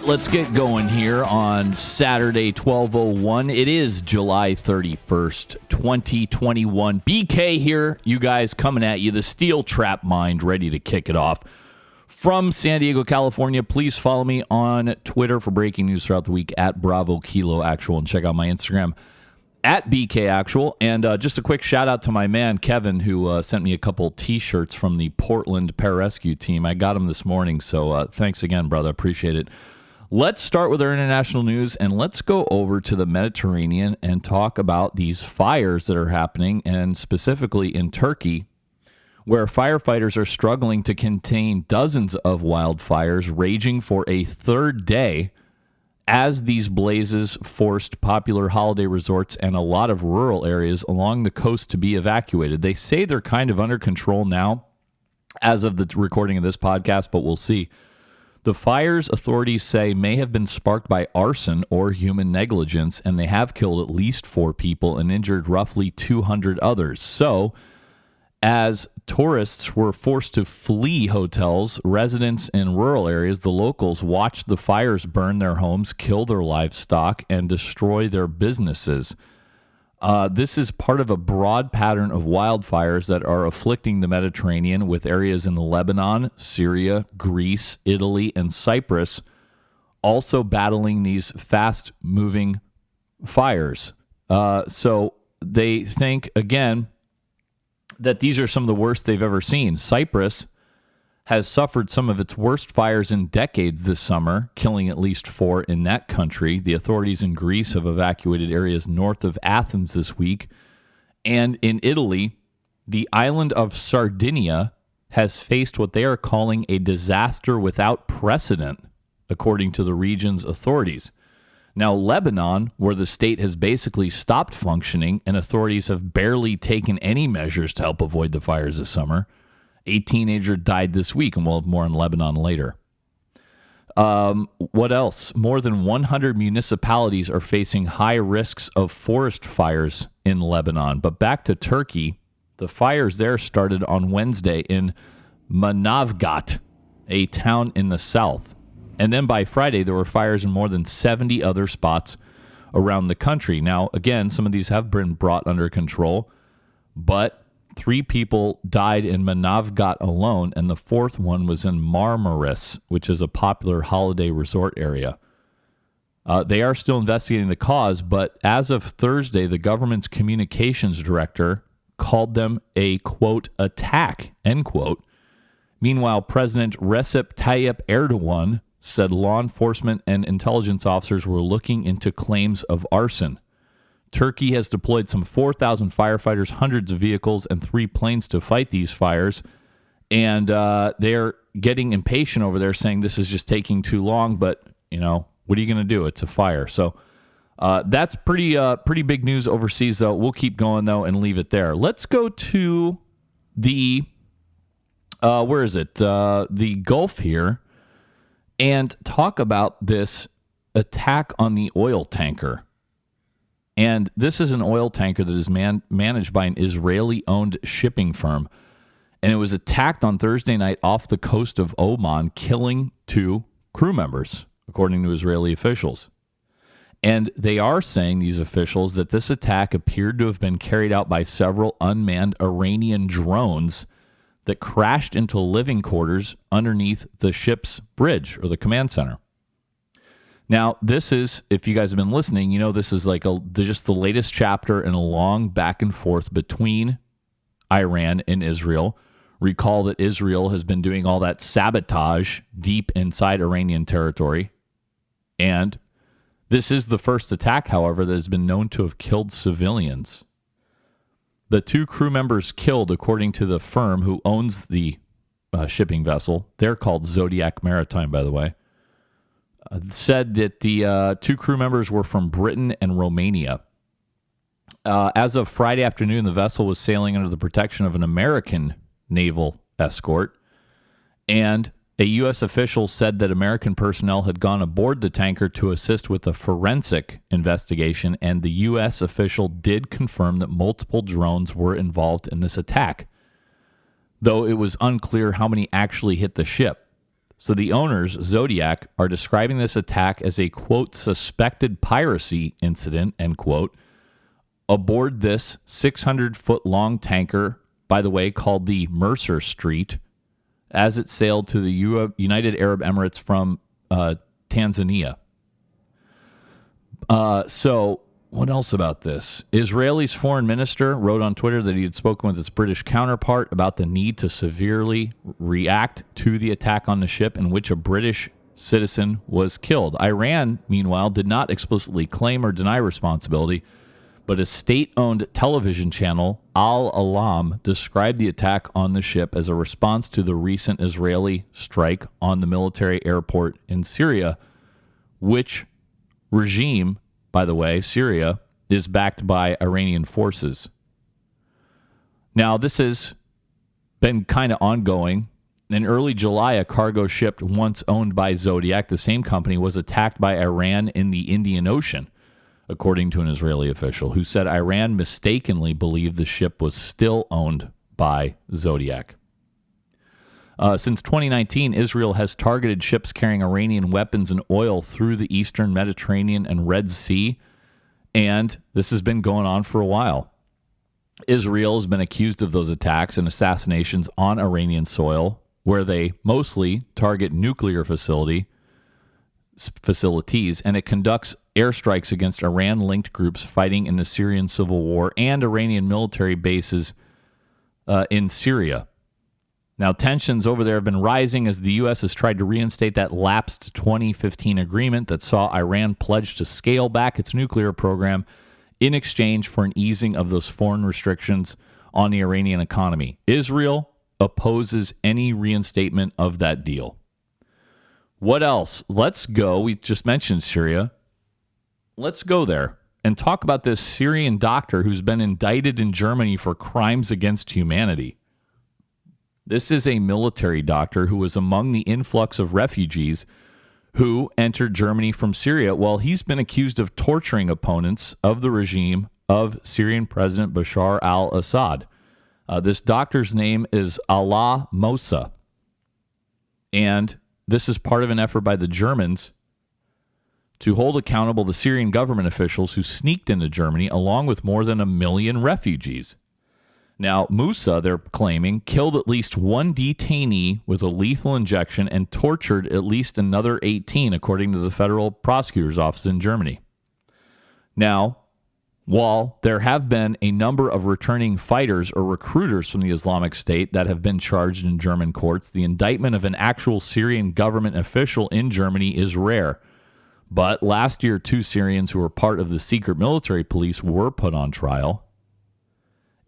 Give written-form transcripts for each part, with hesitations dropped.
Let's get going here on Saturday, 12:01. It is July 31st, 2021. BK here, you guys coming at you, the Steel Trap Mind, ready to kick it off. From San Diego, California, please follow me on Twitter for breaking news throughout the week at Bravo Kilo Actual, and check out my Instagram at BK Actual. And just a quick shout out to my man, Kevin, who sent me a couple t-shirts from the Portland Pararescue team. I got them this morning, so thanks again, brother. Appreciate it. Let's start with our international news, and let's go over to the Mediterranean and talk about these fires that are happening, and specifically in Turkey, where firefighters are struggling to contain dozens of wildfires raging for a third day as these blazes forced popular holiday resorts and a lot of rural areas along the coast to be evacuated. They say they're kind of under control now as of the recording of this podcast, but we'll see. The fires, authorities say, may have been sparked by arson or human negligence, and they have killed at least 4 people and injured roughly 200 others. So, as tourists were forced to flee hotels, residents in rural areas, the locals watched the fires burn their homes, kill their livestock, and destroy their businesses. This is part of a broad pattern of wildfires that are afflicting the Mediterranean, with areas in Lebanon, Syria, Greece, Italy, and Cyprus also battling these fast-moving fires. So they think, again, that these are some of the worst they've ever seen. Cyprus has suffered some of its worst fires in decades this summer, killing at least 4 in that country. The authorities in Greece have evacuated areas north of Athens this week. And in Italy, the island of Sardinia has faced what they are calling a disaster without precedent, according to the region's authorities. Now, Lebanon, where the state has basically stopped functioning and authorities have barely taken any measures to help avoid the fires this summer, a teenager died this week, and we'll have more in Lebanon later. What else? More than 100 municipalities are facing high risks of forest fires in Lebanon. But back to Turkey, the fires there started on Wednesday in Manavgat, a town in the south. And then by Friday, there were fires in more than 70 other spots around the country. Now, again, some of these have been brought under control, but 3 people died in Manavgat alone, and the 4th one was in Marmaris, which is a popular holiday resort area. They are still investigating the cause, but as of Thursday, the government's communications director called them a, quote, attack, end quote. Meanwhile, President Recep Tayyip Erdogan said law enforcement and intelligence officers were looking into claims of arson. Turkey has deployed some 4,000 firefighters, hundreds of vehicles, and 3 planes to fight these fires. And they're getting impatient over there, saying this is just taking too long. But, you know, what are you going to do? It's a fire. So that's pretty big news overseas, though. We'll keep going, though, and leave it there. Let's go to the, the Gulf here, and talk about this attack on the oil tanker. And this is an oil tanker that is managed by an Israeli-owned shipping firm. And it was attacked on Thursday night off the coast of Oman, killing 2 crew members, according to Israeli officials. And they are saying, these officials, that this attack appeared to have been carried out by several unmanned Iranian drones that crashed into living quarters underneath the ship's bridge, or the command center. Now, this is, if you guys have been listening, you know this is like just the latest chapter in a long back and forth between Iran and Israel. Recall that Israel has been doing all that sabotage deep inside Iranian territory. And this is the first attack, however, that has been known to have killed civilians. The 2 crew members killed, according to the firm who owns the shipping vessel, they're called Zodiac Maritime, by the way, said that the 2 crew members were from Britain and Romania. As of Friday afternoon, the vessel was sailing under the protection of an American naval escort, and a U.S. official said that American personnel had gone aboard the tanker to assist with a forensic investigation, and the U.S. official did confirm that multiple drones were involved in this attack, though it was unclear how many actually hit the ship. So the owners, Zodiac, are describing this attack as a, quote, suspected piracy incident, end quote, aboard this 600-foot-long tanker, by the way, called the Mercer Street, as it sailed to the United Arab Emirates from Tanzania. So what else about this? Israel's foreign minister wrote on Twitter that he had spoken with his British counterpart about the need to severely react to the attack on the ship in which a British citizen was killed. Iran, meanwhile, did not explicitly claim or deny responsibility, but a state-owned television channel, Al Alam, described the attack on the ship as a response to the recent Israeli strike on the military airport in Syria, which regime, by the way, Syria, is backed by Iranian forces. Now, this has been kind of ongoing. In early July, a cargo ship once owned by Zodiac, the same company, was attacked by Iran in the Indian Ocean, according to an Israeli official who said Iran mistakenly believed the ship was still owned by Zodiac. Since 2019, Israel has targeted ships carrying Iranian weapons and oil through the eastern Mediterranean and Red Sea, and this has been going on for a while. Israel has been accused of those attacks and assassinations on Iranian soil, where they mostly target nuclear facilities, and it conducts airstrikes against Iran-linked groups fighting in the Syrian civil war and Iranian military bases in Syria. Now, tensions over there have been rising as the U.S. has tried to reinstate that lapsed 2015 agreement that saw Iran pledge to scale back its nuclear program in exchange for an easing of those foreign restrictions on the Iranian economy. Israel opposes any reinstatement of that deal. What else? Let's go. We just mentioned Syria. Let's go there and talk about this Syrian doctor who's been indicted in Germany for crimes against humanity. This is a military doctor who was among the influx of refugees who entered Germany from Syria. Well, he's been accused of torturing opponents of the regime of Syrian President Bashar al-Assad. This doctor's name is Allah Mosa, and this is part of an effort by the Germans to hold accountable the Syrian government officials who sneaked into Germany along with more than 1 million refugees. Now, Musa, they're claiming, killed at least one detainee with a lethal injection and tortured at least another 18, according to the federal prosecutor's office in Germany. Now, while there have been a number of returning fighters or recruiters from the Islamic State that have been charged in German courts, the indictment of an actual Syrian government official in Germany is rare. But last year, 2 Syrians who were part of the secret military police were put on trial.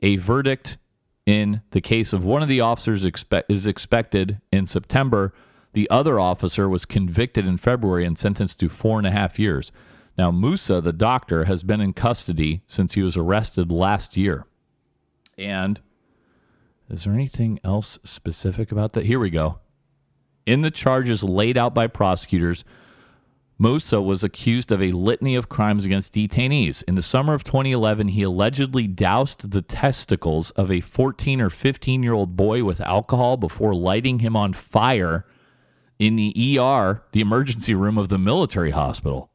A verdict in the case of one of the officers is expected in September. The other officer was convicted in February and sentenced to 4.5 years. Now, Musa, the doctor, has been in custody since he was arrested last year. And is there anything else specific about that? Here we go. In the charges laid out by prosecutors, Musa was accused of a litany of crimes against detainees. In the summer of 2011, he allegedly doused the testicles of a 14 or 15-year-old boy with alcohol before lighting him on fire in the ER, the emergency room of the military hospital.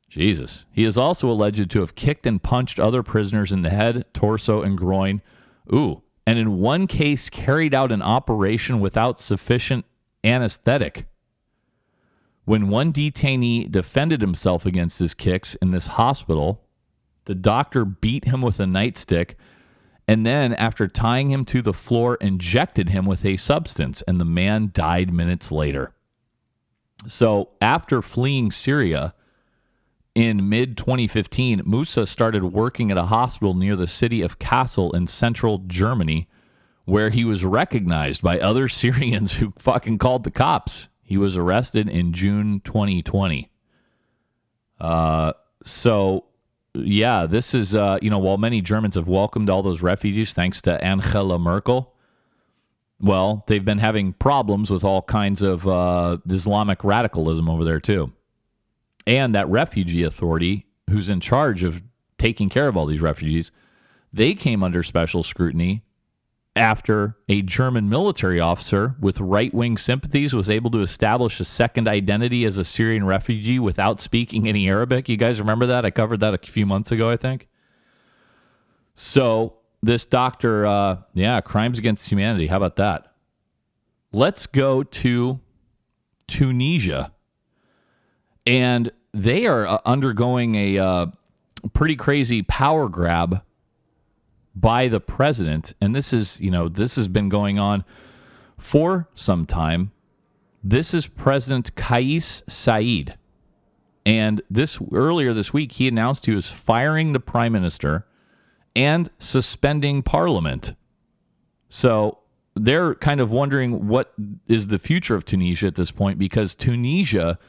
Jesus. He is also alleged to have kicked and punched other prisoners in the head, torso, and groin. And in one case, carried out an operation without sufficient anesthetic. When one detainee defended himself against his kicks in this hospital, the doctor beat him with a nightstick and then, after tying him to the floor, injected him with a substance, and the man died minutes later. So, after fleeing Syria in mid-2015, Musa started working at a hospital near the city of Kassel in central Germany, where he was recognized by other Syrians who fucking called the cops. He was arrested in June 2020. So yeah, this is, while many Germans have welcomed all those refugees thanks to Angela Merkel, well, they've been having problems with all kinds of Islamic radicalism over there, too. And that refugee authority, who's in charge of taking care of all these refugees, they came under special scrutiny after a German military officer with right-wing sympathies was able to establish a second identity as a Syrian refugee without speaking any Arabic. You guys remember that? I covered that a few months ago, I think. So this doctor, crimes against humanity. How about that? Let's go to Tunisia. And they are undergoing a pretty crazy power grab by the president. And this is, this has been going on for some time. This is President Kais Saied. And earlier this week, he announced he was firing the prime minister and suspending parliament. So they're kind of wondering what is the future of Tunisia at this point, because Tunisia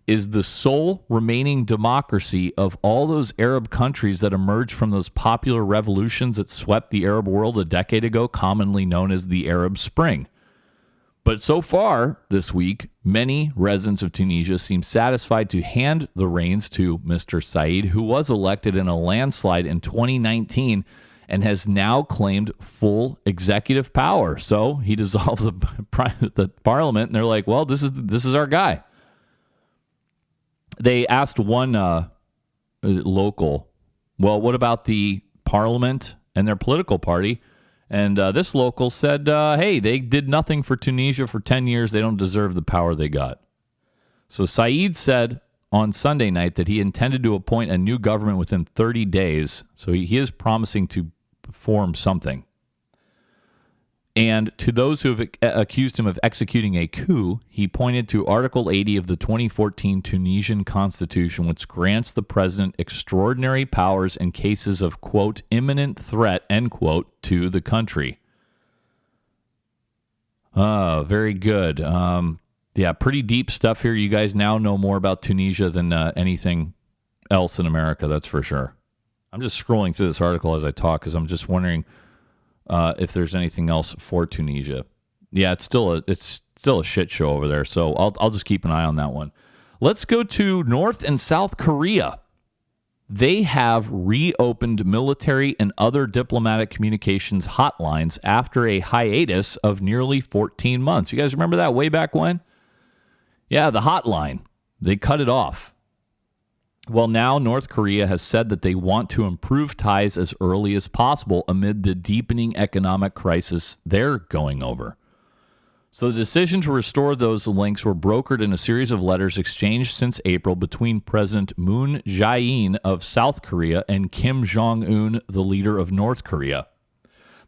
is the sole remaining democracy of all those Arab countries that emerged from those popular revolutions that swept the Arab world a decade ago, commonly known as the Arab Spring. But so far this week, many residents of Tunisia seem satisfied to hand the reins to Mr. Said, who was elected in a landslide in 2019 and has now claimed full executive power. So he dissolved the parliament, and they're like, well, this is our guy. They asked one local, well, what about the parliament and their political party? And this local said, hey, they did nothing for Tunisia for 10 years. They don't deserve the power they got. So Said said on Sunday night that he intended to appoint a new government within 30 days. So he is promising to form something. And to those who have accused him of executing a coup, he pointed to Article 80 of the 2014 Tunisian Constitution, which grants the president extraordinary powers in cases of, quote, imminent threat, end quote, to the country. Very good. Pretty deep stuff here. You guys now know more about Tunisia than anything else in America, that's for sure. I'm just scrolling through this article as I talk because I'm just wondering if there's anything else for Tunisia. Yeah, it's still a shit show over there. So I'll just keep an eye on that one. Let's go to North and South Korea. They have reopened military and other diplomatic communications hotlines after a hiatus of nearly 14 months. You guys remember that way back when? Yeah, the hotline. They cut it off. Well, now North Korea has said that they want to improve ties as early as possible amid the deepening economic crisis they're going over. So the decision to restore those links were brokered in a series of letters exchanged since April between President Moon Jae-in of South Korea and Kim Jong-un, the leader of North Korea.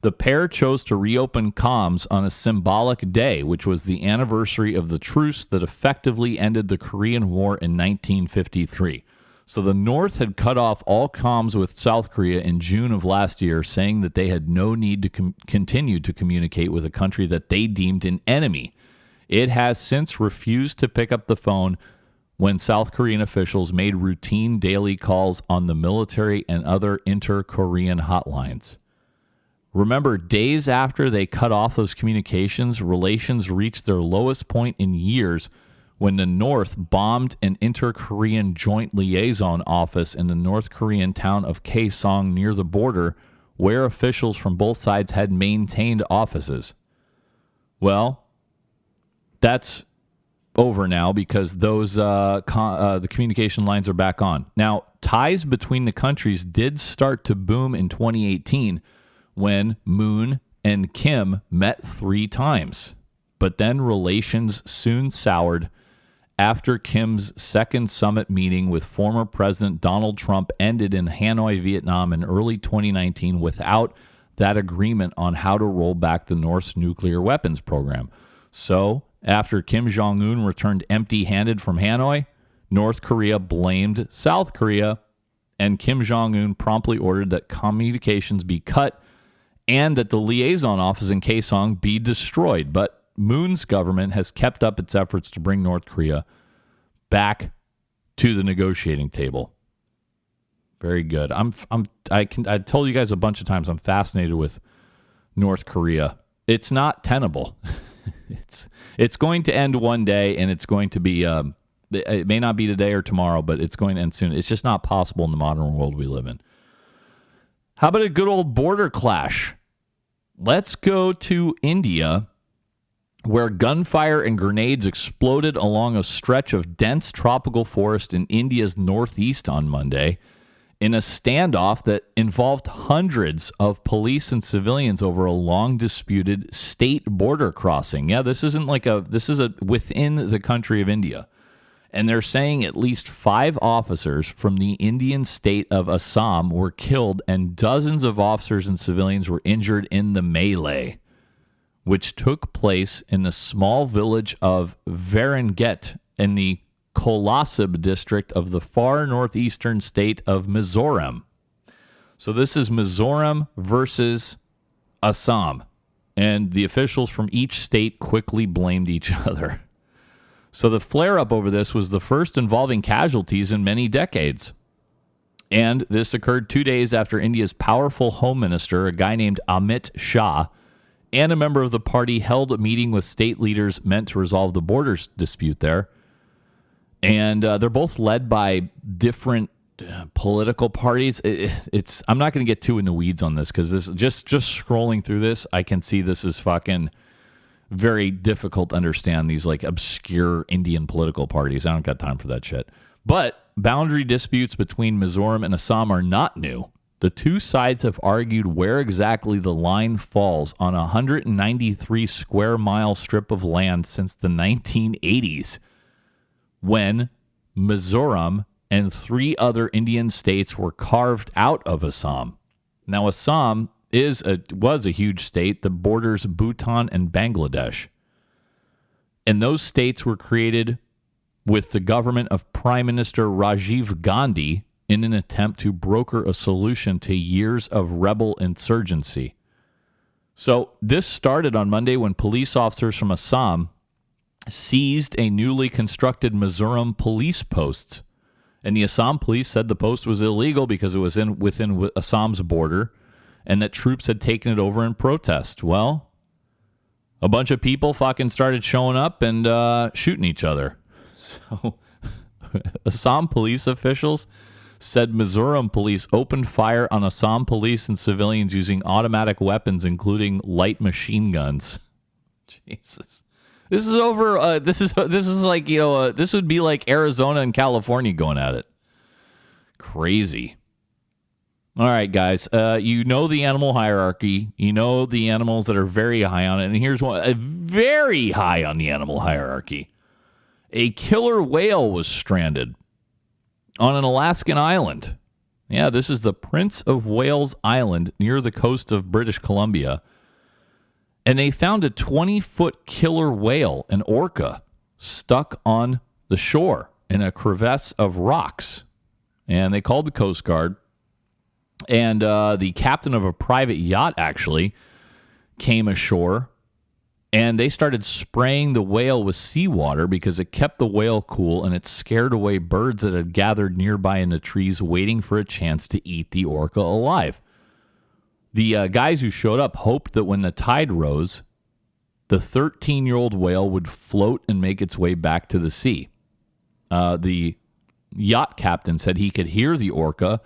The pair chose to reopen comms on a symbolic day, which was the anniversary of the truce that effectively ended the Korean War in 1953. So the North had cut off all comms with South Korea in June of last year, saying that they had no need to continue to communicate with a country that they deemed an enemy. It has since refused to pick up the phone when South Korean officials made routine daily calls on the military and other inter-Korean hotlines. Remember, days after they cut off those communications, relations reached their lowest point in years when the North bombed an inter-Korean joint liaison office in the North Korean town of Kaesong near the border, where officials from both sides had maintained offices. Well, that's over now because those the communication lines are back on. Now, ties between the countries did start to boom in 2018 when Moon and Kim met 3 times. But then relations soon soured after Kim's second summit meeting with former President Donald Trump ended in Hanoi, Vietnam in early 2019 without that agreement on how to roll back the North's nuclear weapons program. So, after Kim Jong-un returned empty-handed from Hanoi, North Korea blamed South Korea, and Kim Jong-un promptly ordered that communications be cut and that the liaison office in Kaesong be destroyed. But Moon's government has kept up its efforts to bring North Korea back to the negotiating table. Very good. I told you guys a bunch of times I'm fascinated with North Korea. It's not tenable. It's going to end one day, and it's going to be it may not be today or tomorrow, but it's going to end soon. It's just not possible in the modern world we live in. How about a good old border clash? Let's go to India, where gunfire and grenades exploded along a stretch of dense tropical forest in India's northeast on Monday in a standoff that involved hundreds of police and civilians over a long disputed state border crossing. Yeah, this is within the country of India. And they're saying at least 5 officers from the Indian state of Assam were killed and dozens of officers and civilians were injured in the melee, which took place in the small village of Varanget in the Kolasib district of the far northeastern state of Mizoram. So this is Mizoram versus Assam, and the officials from each state quickly blamed each other. So the flare-up over this was the first involving casualties in many decades. And this occurred 2 days after India's powerful home minister, a guy named Amit Shah, and a member of the party held a meeting with state leaders meant to resolve the border dispute there. And they're both led by different political parties. I'm not going to get too in the weeds on this because this just scrolling through this, I can see this is fucking very difficult to understand, these like obscure Indian political parties. I don't got time for that shit. But boundary disputes between Mizoram and Assam are not new. The two sides have argued where exactly the line falls on a 193 square mile strip of land since the 1980s, when Mizoram and 3 other Indian states were carved out of Assam. Now, Assam was a huge state that borders Bhutan and Bangladesh. And those states were created with the government of Prime Minister Rajiv Gandhi in an attempt to broker a solution to years of rebel insurgency. So this started on Monday when police officers from Assam seized a newly constructed Mizoram police post. And the Assam police said the post was illegal because it was within Assam's border, and that troops had taken it over in protest. Well, a bunch of people fucking started showing up and shooting each other. So Assam police officials said Mizoram police opened fire on Assam police and civilians using automatic weapons, including light machine guns. Jesus. This is over. This is like, this would be like Arizona and California going at it. Crazy. All right, guys. You know the animal hierarchy. You know the animals that are very high on it. And here's one, very high on the animal hierarchy. A killer whale was stranded on an Alaskan island. Yeah, this is the Prince of Wales Island near the coast of British Columbia. And they found a 20-foot killer whale, an orca, stuck on the shore in a crevasse of rocks. And they called the Coast Guard. And the captain of a private yacht actually came ashore, and they started spraying the whale with seawater because it kept the whale cool, and it scared away birds that had gathered nearby in the trees waiting for a chance to eat the orca alive. The guys who showed up hoped that when the tide rose, the 13-year-old whale would float and make its way back to the sea. The yacht captain said he could hear the orca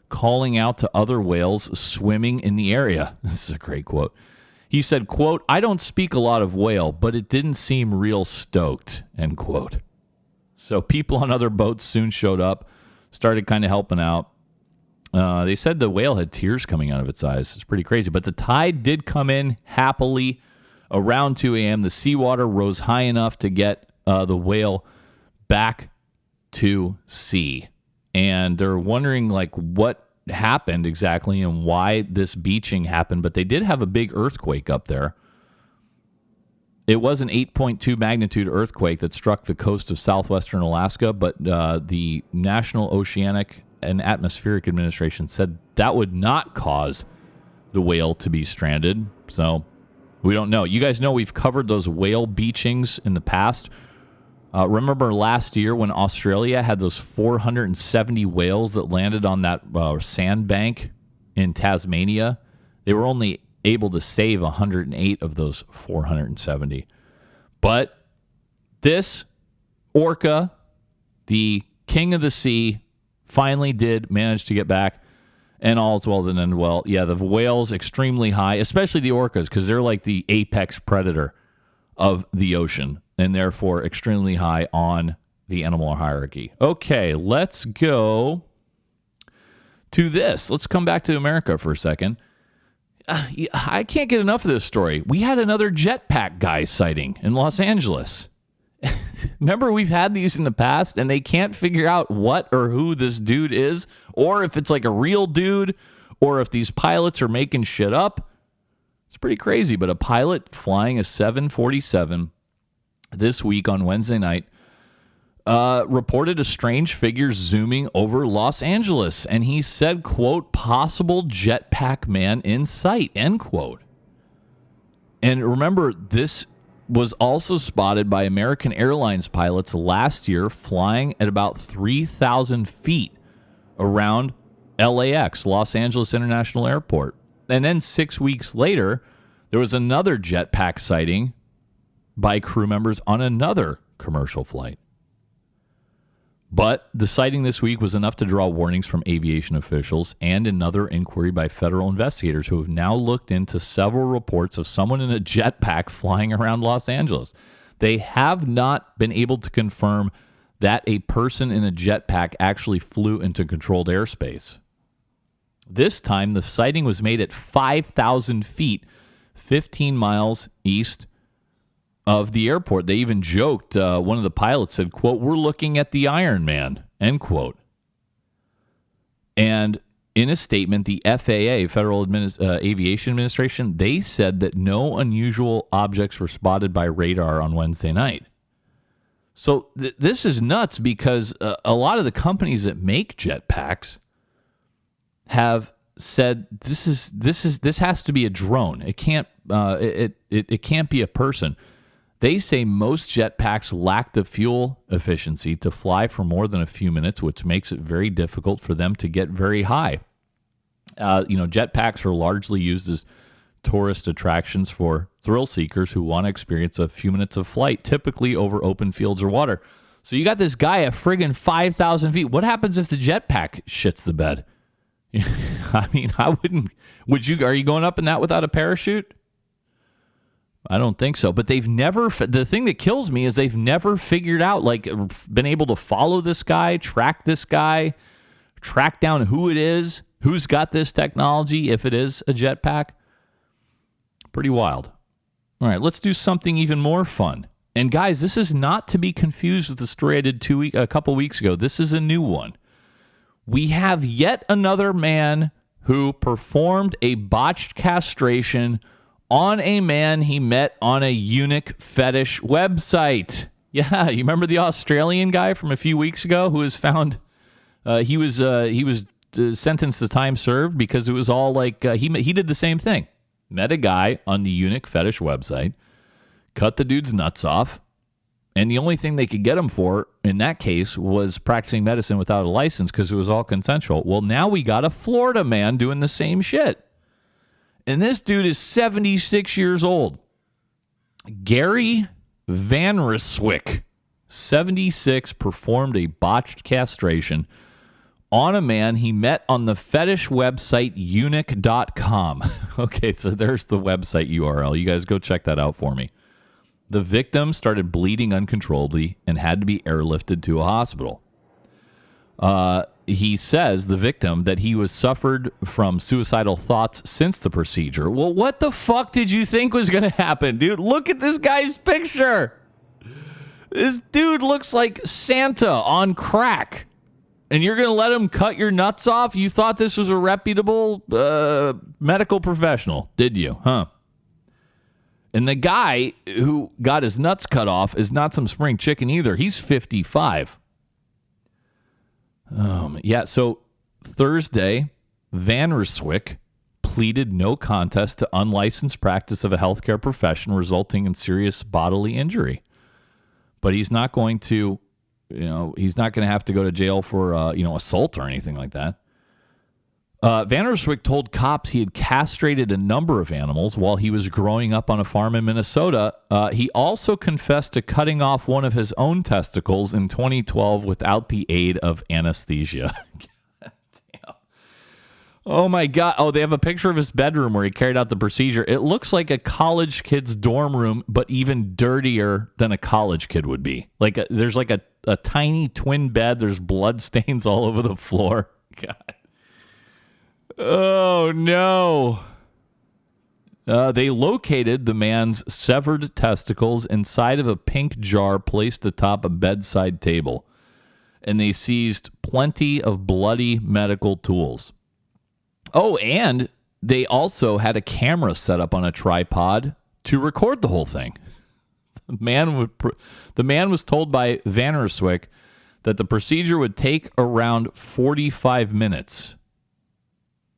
calling out to other whales swimming in the area. This is a great quote. He said, quote, "I don't speak a lot of whale, but it didn't seem real stoked," end quote. So people on other boats soon showed up, started kind of helping out. They said the whale had tears coming out of its eyes. It's pretty crazy. But the tide did come in happily around 2 a.m. The seawater rose high enough to get the whale back to sea. And they're wondering, like, what happened exactly and why this beaching happened. But they did have a big earthquake up there. It was an 8.2 magnitude earthquake that struck the coast of southwestern Alaska, but the National Oceanic and Atmospheric Administration said that would not cause the whale to be stranded. So we don't know. You guys know we've covered those whale beachings in the past Remember last year when Australia had those 470 whales that landed on that sandbank in Tasmania? They were only able to save 108 of those 470. But this orca, the king of the sea, finally did manage to get back, and all's well that ends well. Yeah, the whales extremely high, especially the orcas, because they're like the apex predator of the ocean, and therefore extremely high on the animal hierarchy. Okay, let's go to this. Let's come back to America for a second. I can't get enough of this story. We had another jetpack guy sighting in Los Angeles. Remember, we've had these in the past, and they can't figure out what or who this dude is, or if it's like a real dude, or if these pilots are making shit up. It's pretty crazy, but a pilot flying a 747 this week on Wednesday night reported a strange figure zooming over Los Angeles, and he said, quote, possible jetpack man in sight, end quote. And remember, this was also spotted by American Airlines pilots last year flying at about 3,000 feet around LAX, Los Angeles International Airport. And then 6 weeks later, there was another jetpack sighting by crew members on another commercial flight. But the sighting this week was enough to draw warnings from aviation officials and another inquiry by federal investigators who have now looked into several reports of someone in a jetpack flying around Los Angeles. They have not been able to confirm that a person in a jetpack actually flew into controlled airspace. This time, the sighting was made at 5,000 feet, 15 miles east of the airport. They even joked, one of the pilots said, quote, we're looking at the Iron Man, end quote. And in a statement, the FAA, Federal Aviation Administration, they said that no unusual objects were spotted by radar on Wednesday night. So this is nuts because a lot of the companies that make jetpacks have said this has to be a drone. It can't it can't be a person. They say most jetpacks lack the fuel efficiency to fly for more than a few minutes, which makes it very difficult for them to get very high. Jetpacks are largely used as tourist attractions for thrill seekers who want to experience a few minutes of flight, typically over open fields or water. So you got this guy at friggin' 5,000 feet. What happens if the jetpack shits the bed? I mean, I wouldn't. Are you going up in that without a parachute? I don't think so. But they've never. The thing that kills me is they've never figured out, been able to follow this guy, track this guy, track down who it is, who's got this technology, if it is a jetpack. Pretty wild. All right, let's do something even more fun. And guys, this is not to be confused with the story I did a couple weeks ago. This is a new one. We have yet another man who performed a botched castration on a man he met on a eunuch fetish website. Yeah, you remember the Australian guy from a few weeks ago who was found? He was sentenced to time served because it was all he did the same thing. Met a guy on the eunuch fetish website, cut the dude's nuts off, and the only thing they could get him for, in that case, was practicing medicine without a license because it was all consensual. Well, now we got a Florida man doing the same shit. And this dude is 76 years old. Gary Van Ryswick, 76, performed a botched castration on a man he met on the fetish website eunuch.com. Okay, so there's the website URL. You guys go check that out for me. The victim started bleeding uncontrollably and had to be airlifted to a hospital. He says, the victim, that he was suffered from suicidal thoughts since the procedure. Well, what the fuck did you think was going to happen, dude? Look at this guy's picture. This dude looks like Santa on crack. And you're going to let him cut your nuts off? You thought this was a reputable medical professional, did you? Huh? And the guy who got his nuts cut off is not some spring chicken either. He's 55. Yeah, so Thursday, Van Ryswick pleaded no contest to unlicensed practice of a healthcare profession resulting in serious bodily injury. but he's not going to, he's not going to have to go to jail for, assault or anything like that. Van Erswyk told cops he had castrated a number of animals while he was growing up on a farm in Minnesota. He also confessed to cutting off one of his own testicles in 2012 without the aid of anesthesia. Damn. Oh, my God. Oh, they have a picture of his bedroom where he carried out the procedure. It looks like a college kid's dorm room, but even dirtier than a college kid would be. There's like a tiny twin bed. There's blood stains all over the floor. God. Oh, no. They located the man's severed testicles inside of a pink jar placed atop a bedside table, and they seized plenty of bloody medical tools. Oh, and they also had a camera set up on a tripod to record the whole thing. The man was told by Van Erswyk that the procedure would take around 45 minutes.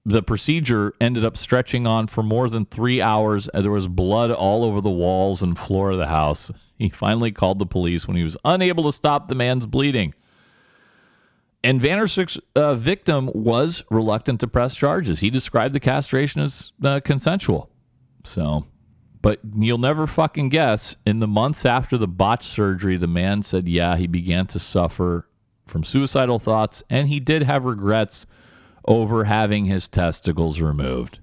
The procedure ended up stretching on for more than 3 hours. There was blood all over the walls and floor of the house. He finally called the police when he was unable to stop the man's bleeding. And Van Erswyk's victim was reluctant to press charges. He described the castration as consensual. But you'll never fucking guess, in the months after the botched surgery, the man said, he began to suffer from suicidal thoughts, and he did have regrets over having his testicles removed.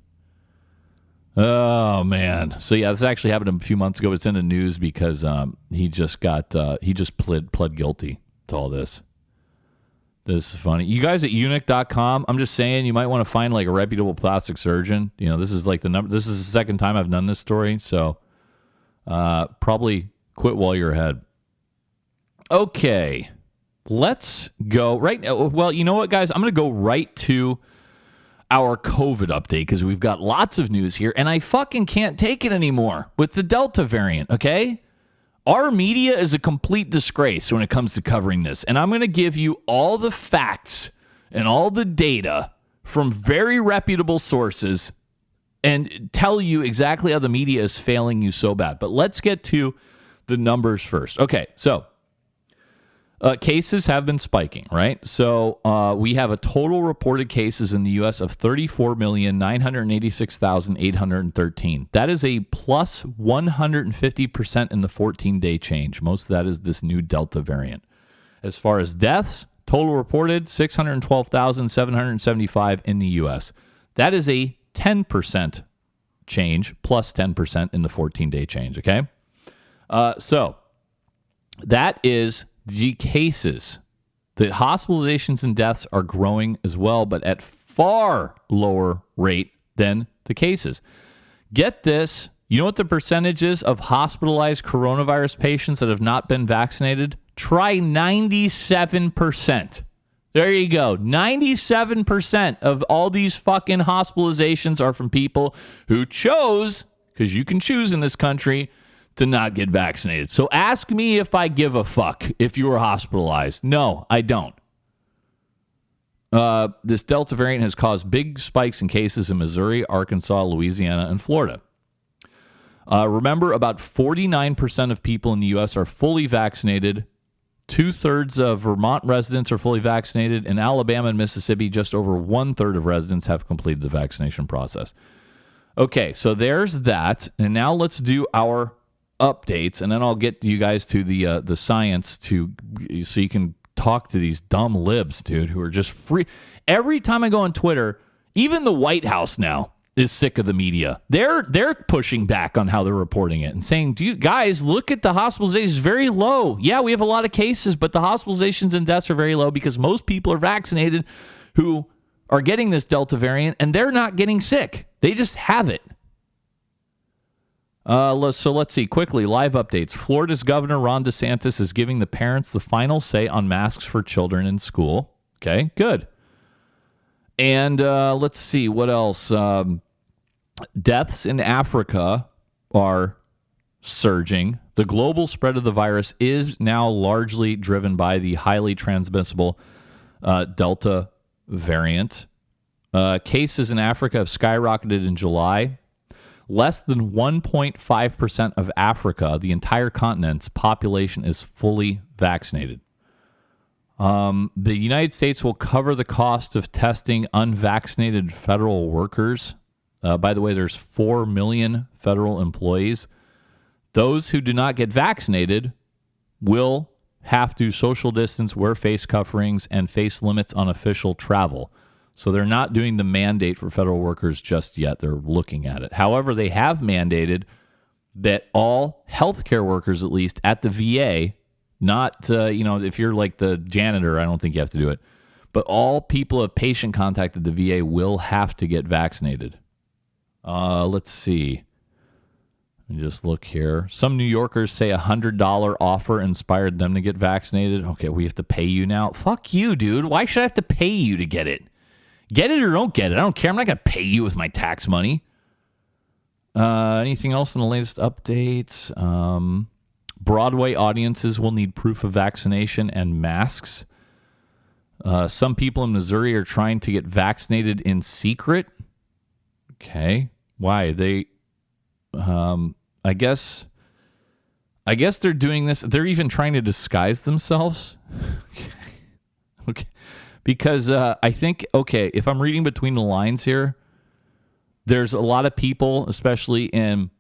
Oh, man. So, this actually happened a few months ago. It's in the news because he just pled guilty to all this. This is funny. You guys at eunuch.com, I'm just saying, you might want to find like a reputable plastic surgeon. This is like this is the second time I've done this story. So, probably quit while you're ahead. Okay. Let's go right now. Well, you know what, guys? I'm going to go right to our COVID update because we've got lots of news here, and I fucking can't take it anymore with the Delta variant, okay? Our media is a complete disgrace when it comes to covering this, and I'm going to give you all the facts and all the data from very reputable sources and tell you exactly how the media is failing you so bad. But let's get to the numbers first. Okay, so cases have been spiking, right? So we have a total reported cases in the U.S. of 34,986,813. That is a plus 150% in the 14-day change. Most of that is this new Delta variant. As far as deaths, total reported 612,775 in the U.S. That is a 10% change, plus 10% in the 14-day change, okay? So that is the cases. The hospitalizations and deaths are growing as well, but at far lower rate than the cases. Get this. You know what the percentage is of hospitalized coronavirus patients that have not been vaccinated? Try 97%. There you go. 97% of all these fucking hospitalizations are from people who chose, because you can choose in this country, to not get vaccinated. So ask me if I give a fuck if you were hospitalized. No, I don't. This Delta variant has caused big spikes in cases in Missouri, Arkansas, Louisiana, and Florida. Remember, about 49% of people in the U.S. are fully vaccinated. 2/3 of Vermont residents are fully vaccinated. In Alabama and Mississippi, just over 1/3 of residents have completed the vaccination process. Okay, so there's that. And now let's do our updates, and then I'll get you guys to the science so you can talk to these dumb libs, dude, who are just free. Every time I go on Twitter, even the White House now is sick of the media. They're pushing back on how they're reporting it and saying, "Do you guys look at the hospitalizations very low? Yeah, we have a lot of cases, but the hospitalizations and deaths are very low because most people are vaccinated who are getting this Delta variant, and they're not getting sick. They just have it." So let's see. Quickly, live updates. Florida's Governor Ron DeSantis is giving the parents the final say on masks for children in school. Okay, good. And let's see. What else? Deaths in Africa are surging. The global spread of the virus is now largely driven by the highly transmissible Delta variant. Cases in Africa have skyrocketed in July. Less than 1.5% of Africa, the entire continent's population, is fully vaccinated. The United States will cover the cost of testing unvaccinated federal workers. By the way, there's 4 million federal employees. Those who do not get vaccinated will have to social distance, wear face coverings, and face limits on official travel. So they're not doing the mandate for federal workers just yet. They're looking at it. However, they have mandated that all healthcare workers, at least at the VA, not, if you're like the janitor, I don't think you have to do it, but all people of patient contact at the VA will have to get vaccinated. Let's see. Let me just look here. Some New Yorkers say a $100 offer inspired them to get vaccinated. Okay, we have to pay you now. Fuck you, dude. Why should I have to pay you to get it? Get it or don't get it. I don't care. I'm not going to pay you with my tax money. Anything else in the latest updates? Broadway audiences will need proof of vaccination and masks. Some people in Missouri are trying to get vaccinated in secret. Okay. Why? They, I guess they're doing this. They're even trying to disguise themselves. Okay. Because I think, if I'm reading between the lines here, there's a lot of people, especially in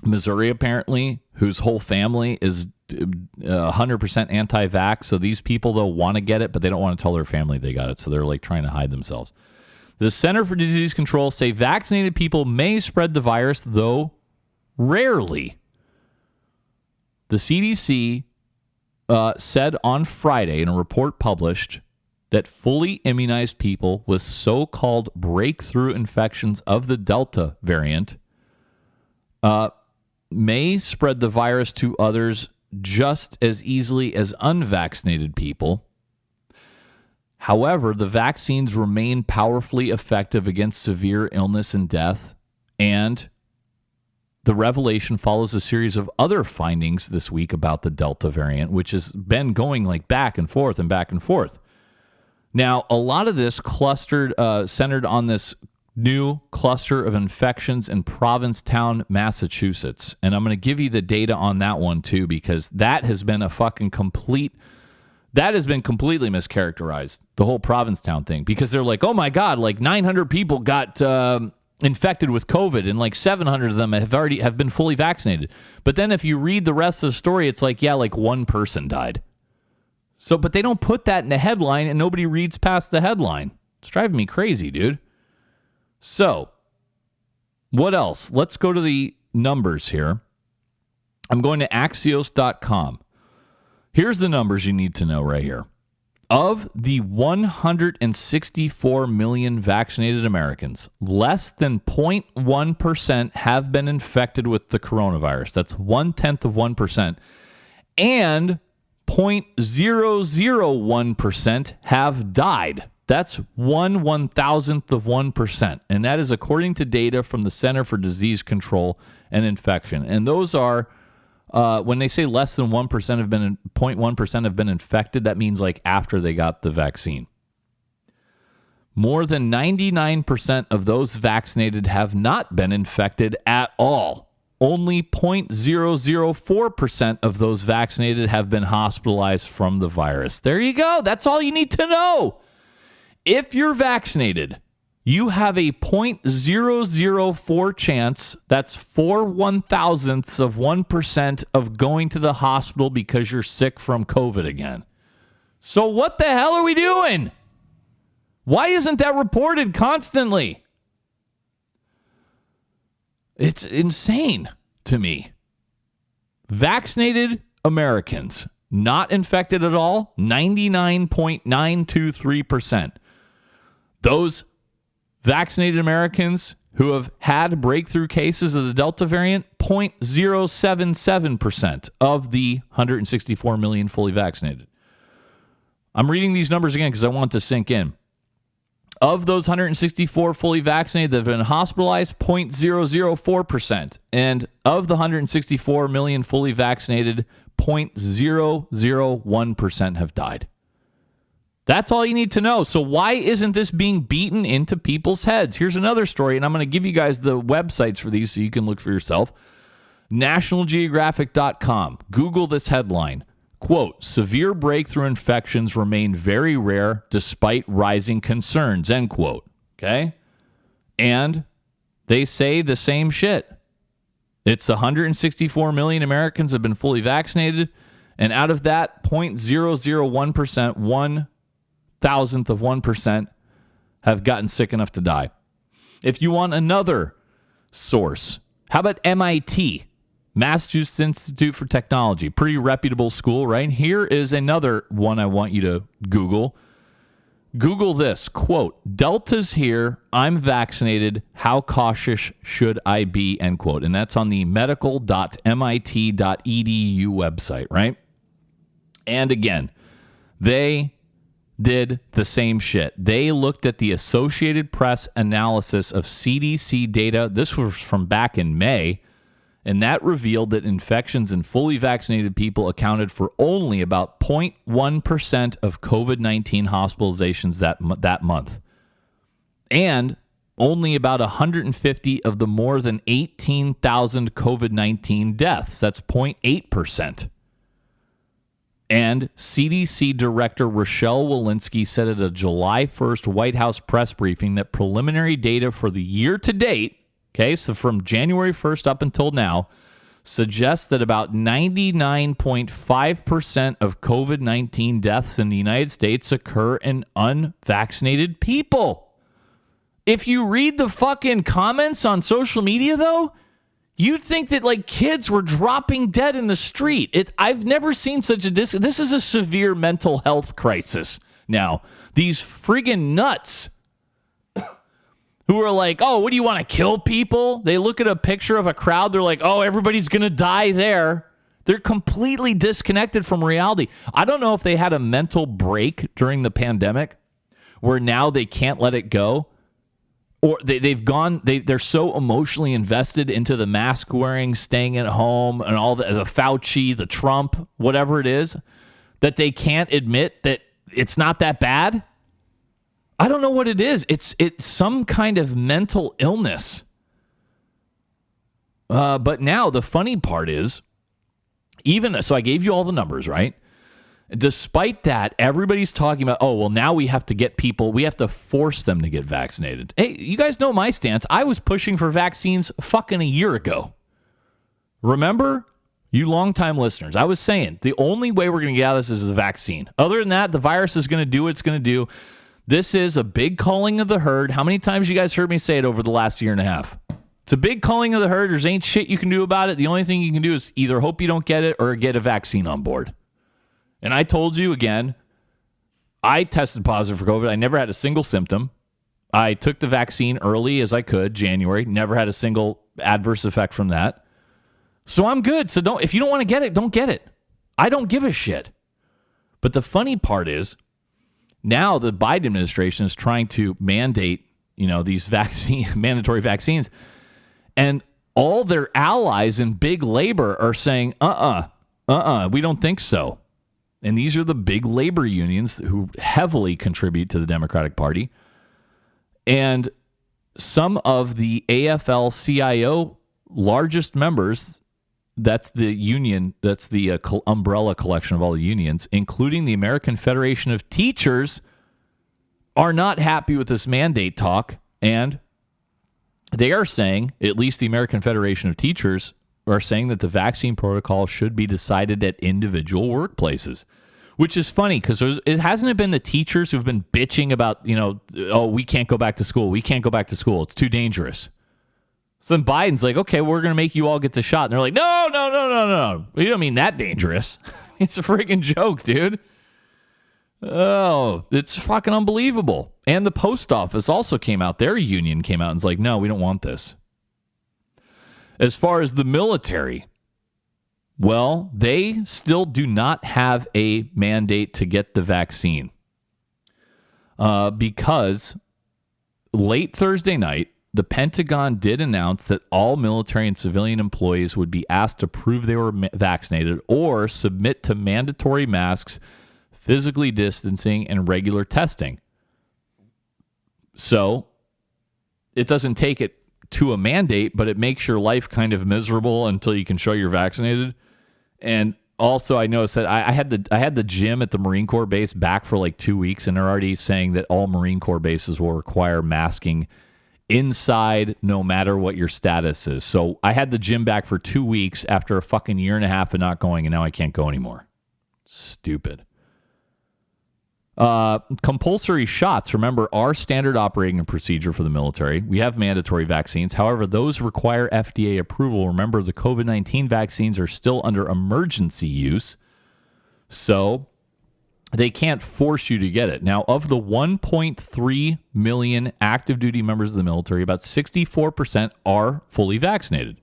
Missouri, apparently, whose whole family is 100% anti-vax. So these people, they'll want to get it, but they don't want to tell their family they got it. So they're like trying to hide themselves. The Center for Disease Control say vaccinated people may spread the virus, though rarely. The CDC said on Friday in a report published that fully immunized people with so-called breakthrough infections of the Delta variant may spread the virus to others just as easily as unvaccinated people. However, the vaccines remain powerfully effective against severe illness and death, and the revelation follows a series of other findings this week about the Delta variant, which has been going like back and forth and back and forth. Now, a lot of this centered on this new cluster of infections in Provincetown, Massachusetts. And I'm going to give you the data on that one, too, because that has been completely mischaracterized, the whole Provincetown thing, because they're like, oh, my God, like 900 people got infected with COVID and like 700 of them have been fully vaccinated. But then if you read the rest of the story, it's like, yeah, like one person died. So, but they don't put that in the headline, and nobody reads past the headline. It's driving me crazy, dude. So, what else? Let's go to the numbers here. I'm going to Axios.com. Here's the numbers you need to know right here. Of the 164 million vaccinated Americans, less than 0.1% have been infected with the coronavirus. That's 0.1%. And 0.001% have died. That's 1/1000%. And that is according to data from the Center for Disease Control and Infection. And those are, when they say less than 1% have been, 0.1% have been infected, that means like after they got the vaccine. More than 99% of those vaccinated have not been infected at all. Only 0.004% of those vaccinated have been hospitalized from the virus. There you go. That's all you need to know. If you're vaccinated, you have a 0.004 chance, that's 4/1000% of going to the hospital because you're sick from COVID again. So what the hell are we doing? Why isn't that reported constantly? It's insane to me. Vaccinated Americans, not infected at all, 99.923%. Those vaccinated Americans who have had breakthrough cases of the Delta variant, 0.077% of the 164 million fully vaccinated. I'm reading these numbers again because I want to sink in. Of those 164 fully vaccinated that have been hospitalized, 0.004%. And of the 164 million fully vaccinated, 0.001% have died. That's all you need to know. So why isn't this being beaten into people's heads? Here's another story, and I'm going to give you guys the websites for these so you can look for yourself. NationalGeographic.com. Google this headline. Quote, severe breakthrough infections remain very rare despite rising concerns, end quote. Okay? And they say the same shit. It's 164 million Americans have been fully vaccinated, and out of that, 0.001%, 1,000th of 1%, have gotten sick enough to die. If you want another source, how about MIT? Massachusetts Institute for Technology, pretty reputable school, right? Here is another one I want you to Google. Google this, quote, Delta's here, I'm vaccinated, how cautious should I be, end quote. And that's on the medical.mit.edu website, right? And again, they did the same shit. They looked at the Associated Press analysis of CDC data. This was from back in May. And that revealed that infections in fully vaccinated people accounted for only about 0.1% of COVID-19 hospitalizations that month. And only about 150 of the more than 18,000 COVID-19 deaths. That's 0.8%. And CDC Director Rochelle Walensky said at a July 1st White House press briefing that preliminary data for the year to date, okay, so from January 1st up until now, suggests that about 99.5% of COVID-19 deaths in the United States occur in unvaccinated people. If you read the fucking comments on social media, though, you'd think that, like, kids were dropping dead in the street. I've never seen such a... This is a severe mental health crisis now. These friggin' nuts who are like, oh, what do you want to kill people? They look at a picture of a crowd. They're like, oh, everybody's going to die there. They're completely disconnected from reality. I don't know if they had a mental break during the pandemic where now they can't let it go. Or they're so emotionally invested into the mask wearing, staying at home, and all the Fauci, the Trump, whatever it is, that they can't admit that it's not that bad. I don't know what it is. It's some kind of mental illness. But now the funny part is, so I gave you all the numbers, right? Despite that, everybody's talking about, oh, well, now we have to force them to get vaccinated. Hey, you guys know my stance. I was pushing for vaccines fucking a year ago. Remember? You longtime listeners, I was saying the only way we're going to get out of this is a vaccine. Other than that, the virus is going to do what it's going to do. This is a big culling of the herd. How many times you guys heard me say it over the last year and a half? It's a big culling of the herd. There's ain't shit you can do about it. The only thing you can do is either hope you don't get it or get a vaccine on board. And I told you again, I tested positive for COVID. I never had a single symptom. I took the vaccine early as I could, January. Never had a single adverse effect from that. So I'm good. So if you don't want to get it, don't get it. I don't give a shit. But the funny part is, now the Biden administration is trying to mandate, these mandatory vaccines. And all their allies in big labor are saying, we don't think so. And these are the big labor unions who heavily contribute to the Democratic Party. And some of the AFL-CIO largest members, that's the union, that's the umbrella collection of all the unions, including the American Federation of Teachers, are not happy with this mandate talk. And they are saying, at least the American Federation of Teachers, are saying that the vaccine protocol should be decided at individual workplaces, which is funny because it hasn't been the teachers who've been bitching about, oh, we can't go back to school. We can't go back to school. It's too dangerous. So then Biden's like, okay, we're going to make you all get the shot. And they're like, no. You don't mean that dangerous. It's a freaking joke, dude. Oh, it's fucking unbelievable. And the post office also came out. Their union came out and was like, no, we don't want this. As far as the military, well, they still do not have a mandate to get the vaccine because late Thursday night, the Pentagon did announce that all military and civilian employees would be asked to prove they were vaccinated or submit to mandatory masks, physically distancing, and regular testing. So it doesn't take it to a mandate, but it makes your life kind of miserable until you can show you're vaccinated. And also, I noticed that I had the gym at the Marine Corps base back for like 2 weeks, and they're already saying that all Marine Corps bases will require masking inside no matter what your status is. So I had the gym back for 2 weeks after a fucking year and a half of not going, and now I can't go anymore. Stupid. Compulsory shots, remember, are standard operating procedure for the military. We have mandatory vaccines. However, those require FDA approval. Remember, the COVID-19 vaccines are still under emergency use, so they can't force you to get it. Now, of the 1.3 million active duty members of the military, about 64% are fully vaccinated.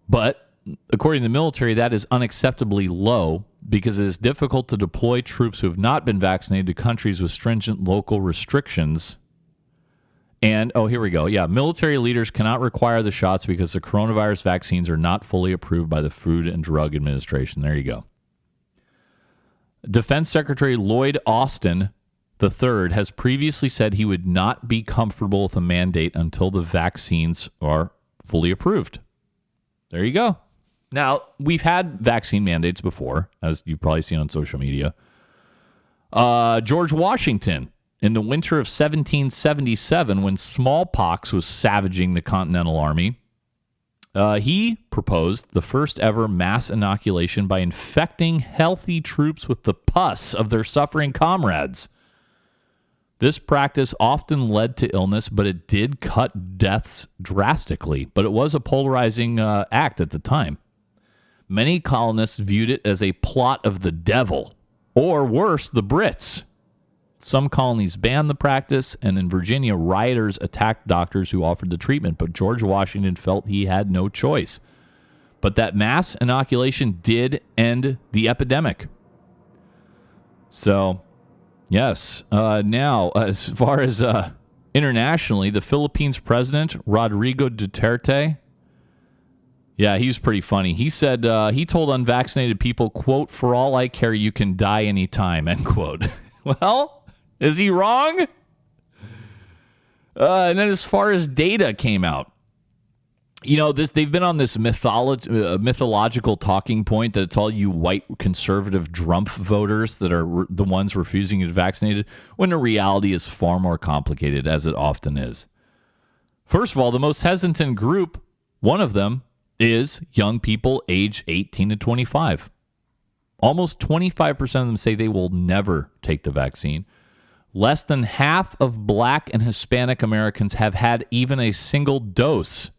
But according to the military, that is unacceptably low because it is difficult to deploy troops who have not been vaccinated to countries with stringent local restrictions. And, here we go. Yeah, military leaders cannot require the shots because the coronavirus vaccines are not fully approved by the Food and Drug Administration. There you go. Defense Secretary Lloyd Austin III has previously said he would not be comfortable with a mandate until the vaccines are fully approved. There you go. Now, we've had vaccine mandates before, as you've probably seen on social media. George Washington, in the winter of 1777, when smallpox was savaging the Continental Army, he proposed the first ever mass inoculation by infecting healthy troops with the pus of their suffering comrades. This practice often led to illness, but it did cut deaths drastically. But it was a polarizing act at the time. Many colonists viewed it as a plot of the devil, or worse, the Brits. Some colonies banned the practice, and in Virginia, rioters attacked doctors who offered the treatment, but George Washington felt he had no choice. But that mass inoculation did end the epidemic. So, yes. Now, as far as internationally, the Philippines president, Rodrigo Duterte, yeah, he's pretty funny. He said, he told unvaccinated people, quote, "For all I care, you can die anytime," end quote. Well, is he wrong? And then as far as data came out, they've been on this mythological talking point that it's all you white conservative Trump voters that are the ones refusing to get vaccinated, when the reality is far more complicated, as it often is. First of all, the most hesitant group, one of them, is young people age 18 to 25. Almost 25% of them say they will never take the vaccine. Less than half of Black and Hispanic Americans have had even a single dose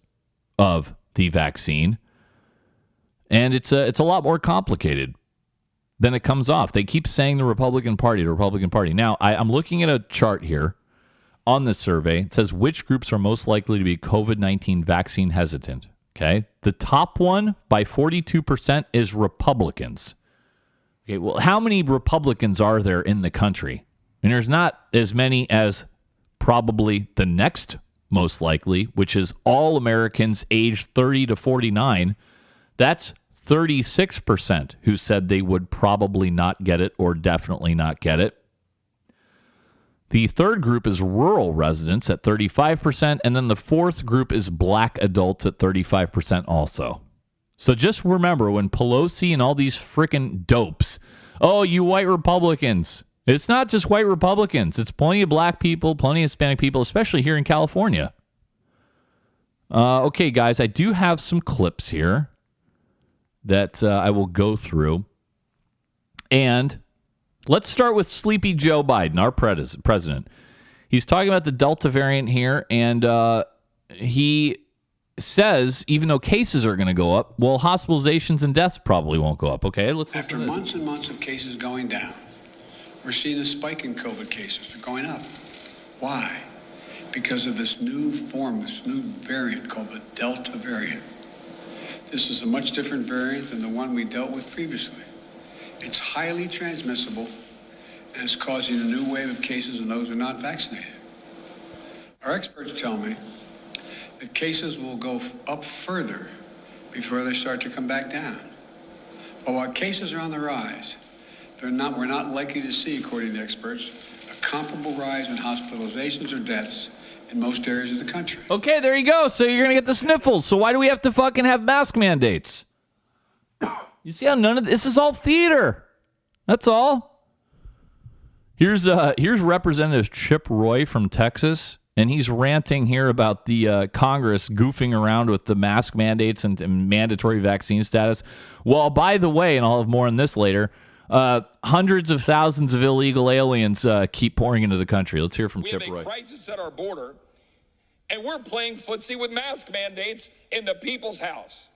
of the vaccine. And it's a lot more complicated than it comes off. They keep saying the Republican Party. Now, I'm looking at a chart here on this survey. It says which groups are most likely to be COVID-19 vaccine hesitant. Okay, the top one by 42% is Republicans. Okay, well, how many Republicans are there in the country? And there's not as many as probably the next most likely, which is all Americans aged 30 to 49. That's 36% who said they would probably not get it or definitely not get it. The third group is rural residents at 35%, and then the fourth group is Black adults at 35% also. So just remember, when Pelosi and all these freaking dopes, oh, you white Republicans, it's not just white Republicans. It's plenty of Black people, plenty of Hispanic people, especially here in California. Okay, guys, I do have some clips here that I will go through. And let's start with Sleepy Joe Biden, our president. He's talking about the Delta variant here, and he says even though cases are going to go up, well, hospitalizations and deaths probably won't go up. Okay, let's After months and months of cases going down, we're seeing a spike in COVID cases. They're going up. Why? Because of this new form, this new variant called the Delta variant. This is a much different variant than the one we dealt with previously. It's highly transmissible, and it's causing a new wave of cases in those who are not vaccinated. Our experts tell me that cases will go up further before they start to come back down. But while cases are on the rise, We're not likely to see, according to experts, a comparable rise in hospitalizations or deaths in most areas of the country. Okay, there you go. So you're going to get the sniffles. So why do we have to fucking have mask mandates? You see how none of this is all theater. That's all. Here's Representative Chip Roy from Texas, and he's ranting here about the Congress goofing around with the mask mandates and mandatory vaccine status. Well, by the way, and I'll have more on this later, hundreds of thousands of illegal aliens keep pouring into the country. Let's hear from Chip Roy. We have a crisis at our border, and we're playing footsie with mask mandates in the people's house.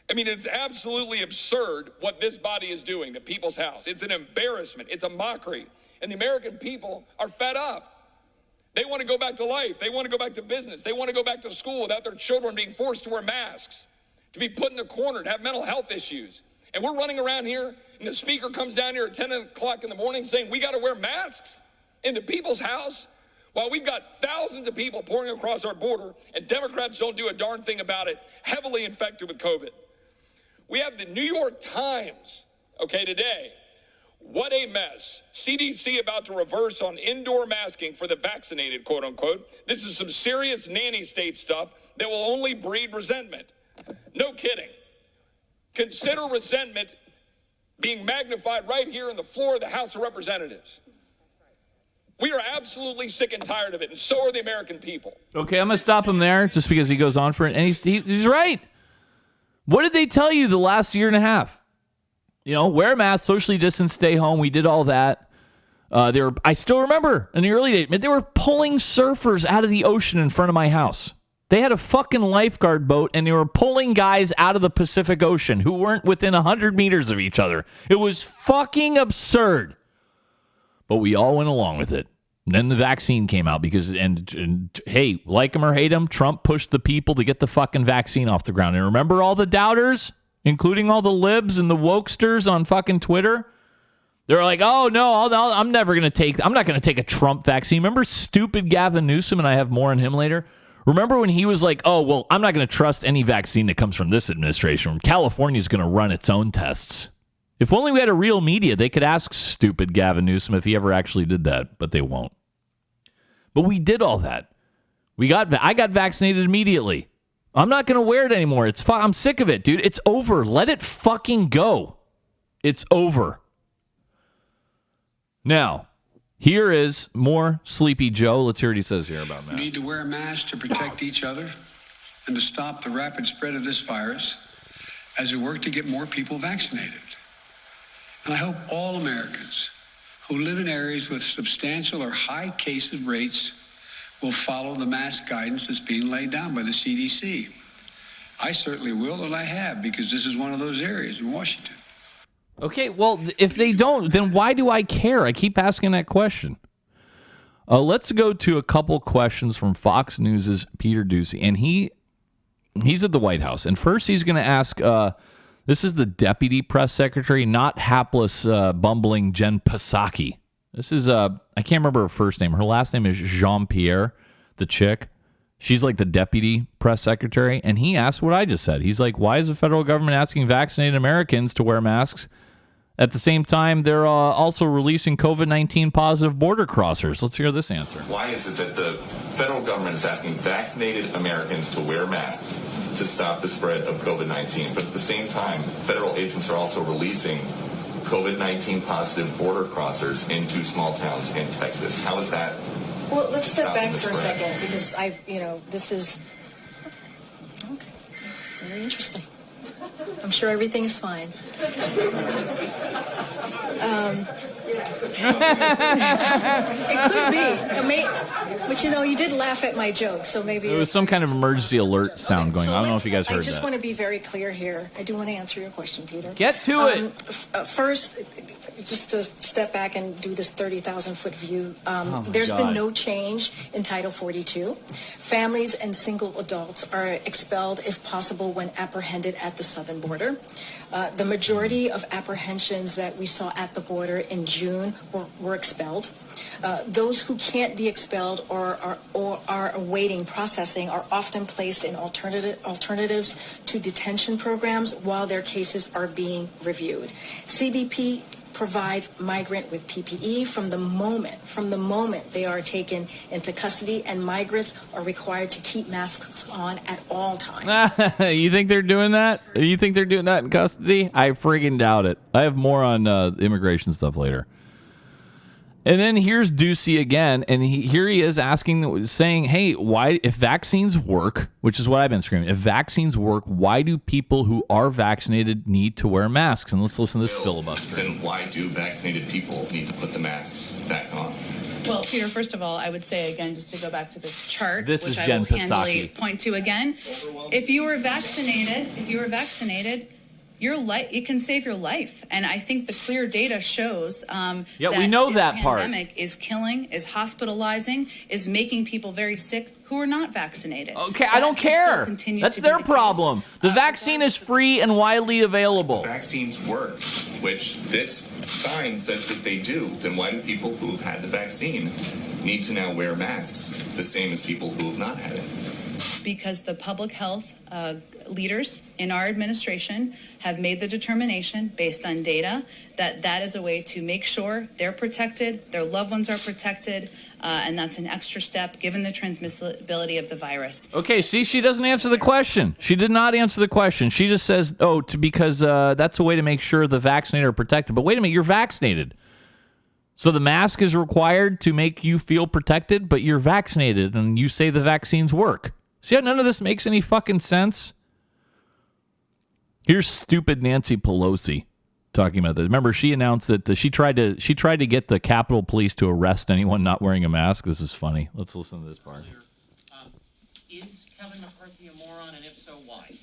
I mean, it's absolutely absurd what this body is doing, the people's house. It's an embarrassment. It's a mockery. And the American people are fed up. They want to go back to life. They want to go back to business. They want to go back to school without their children being forced to wear masks, to be put in the corner, to have mental health issues. And we're running around here, and the speaker comes down here at 10 o'clock in the morning saying we got to wear masks in the people's house while we've got thousands of people pouring across our border, and Democrats don't do a darn thing about it, heavily infected with COVID. We have the New York Times, today. What a mess. CDC about to reverse on indoor masking for the vaccinated, quote unquote. This is some serious nanny state stuff that will only breed resentment. No kidding. Consider resentment being magnified right here on the floor of the House of Representatives. We are absolutely sick and tired of it, and so are the American people. Okay, I'm going to stop him there just because he goes on for it. And he's right. What did they tell you the last year and a half? Wear a mask, socially distance, stay home. We did all that. I still remember in the early days, they were pulling surfers out of the ocean in front of my house. They had a fucking lifeguard boat, and they were pulling guys out of the Pacific Ocean who weren't within 100 meters of each other. It was fucking absurd. But we all went along with it. And then the vaccine came out because, and hey, like him or hate him, Trump pushed the people to get the fucking vaccine off the ground. And remember all the doubters, including all the libs and the wokesters on fucking Twitter? They're like, oh, no, I'm not going to take a Trump vaccine. Remember stupid Gavin Newsom? And I have more on him later. Remember when he was like, oh, well, I'm not going to trust any vaccine that comes from this administration. California's going to run its own tests. If only we had a real media, they could ask stupid Gavin Newsom if he ever actually did that, but they won't. But we did all that. I got vaccinated immediately. I'm not going to wear it anymore. I'm sick of it, dude. It's over. Let it fucking go. It's over. Now, here is more Sleepy Joe. Let's hear what he says here about masks. We need to wear a mask to protect each other and to stop the rapid spread of this virus as we work to get more people vaccinated. And I hope all Americans who live in areas with substantial or high case rates will follow the mask guidance that's being laid down by the CDC. I certainly will, and I have, because this is one of those areas in Washington. Okay, well, if they don't, then why do I care? I keep asking that question. Let's go to a couple questions from Fox News' Peter Doocy, and he's at the White House. And first he's going to ask, this is the deputy press secretary, not hapless, bumbling Jen Psaki. This is, I can't remember her first name. Her last name is Jean-Pierre, the chick. She's like the deputy press secretary. And he asked what I just said. He's like, why is the federal government asking vaccinated Americans to wear masks? At the same time, they're also releasing COVID-19 positive border crossers. Let's hear this answer. Why is it that the federal government is asking vaccinated Americans to wear masks to stop the spread of COVID-19, but at the same time, federal agents are also releasing COVID-19 positive border crossers into small towns in Texas? How is that? Well, let's step back for a second, because this is okay, very interesting. I'm sure everything's fine. It could be. But you did laugh at my joke, so maybe... There was some kind of emergency alert sound going on. I don't know if you guys heard that. I just want to be very clear here. I do want to answer your question, Peter. Get to it. First, just to step back and do this 30,000-foot view, there's been no change in Title 42. Families and single adults are expelled, if possible, when apprehended at the southern border. The majority of apprehensions that we saw at the border in June were expelled. Those who can't be expelled or are awaiting processing are often placed in alternatives to detention programs while their cases are being reviewed. CBP provides migrant with PPE from the moment they are taken into custody, and migrants are required to keep masks on at all times. You think they're doing that? You think they're doing that in custody? I friggin' doubt it. I have more on immigration stuff later. And then here's Ducey again, and here he is saying, hey, why, if vaccines work, which is what I've been screaming, if vaccines work, why do people who are vaccinated need to wear masks? And let's listen to this filibuster. Then why do vaccinated people need to put the masks back on? Well, Peter, first of all, I would say again, just to go back to this chart, this which is I Jen will handily Psaki. point to again. If you were vaccinated, your life, it can save your life. And I think the clear data shows that we know this that part. pandemic is killing, is hospitalizing, is making people very sick who are not vaccinated. Okay, I don't care. That's their problem. The vaccine is free and widely available. Vaccines work, which this sign says that they do. Then why do people who have had the vaccine need to now wear masks, the same as people who have not had it? Because the public health leaders in our administration have made the determination based on data that is a way to make sure they're protected, their loved ones are protected, and that's an extra step given the transmissibility of the virus. Okay, see, she doesn't answer the question. She did not answer the question. She just says, because that's a way to make sure the vaccinated are protected. But wait a minute, you're vaccinated. So the mask is required to make you feel protected, but you're vaccinated, and you say the vaccines work. See how none of this makes any fucking sense? Here's stupid Nancy Pelosi talking about this. Remember, she announced that she tried to get the Capitol Police to arrest anyone not wearing a mask. This is funny. Let's listen to this part. Is Kevin McCarthy a moron, and if so, why?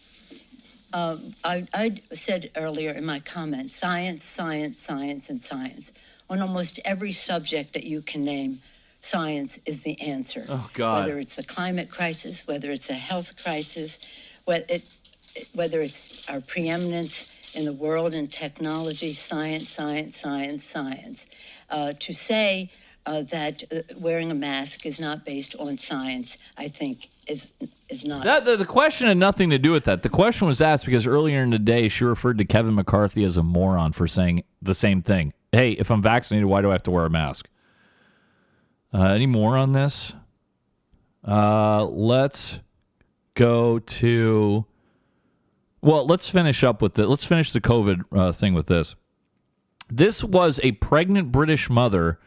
I said earlier in my comment, science, science, science, and science. On almost every subject that you can name, science is the answer. Oh, God. Whether it's the climate crisis, whether it's a health crisis, whether it's our preeminence in the world in technology, science, science, science, science. To say that wearing a mask is not based on science, I think is not. The question had nothing to do with that. The question was asked because earlier in the day, she referred to Kevin McCarthy as a moron for saying the same thing. Hey, if I'm vaccinated, why do I have to wear a mask? Any more on this? Let's go to... Well, let's finish up with Let's finish the COVID thing with this. This was a pregnant British mother,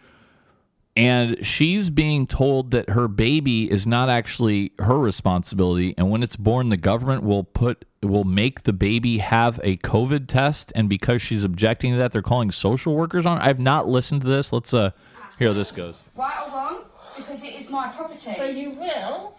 and she's being told that her baby is not actually her responsibility, and when it's born, the government will make the baby have a COVID test, and because she's objecting to that, they're calling social workers on. I've not listened to this. Let's hear how this goes. Right or wrong? Because it is my property. So you will,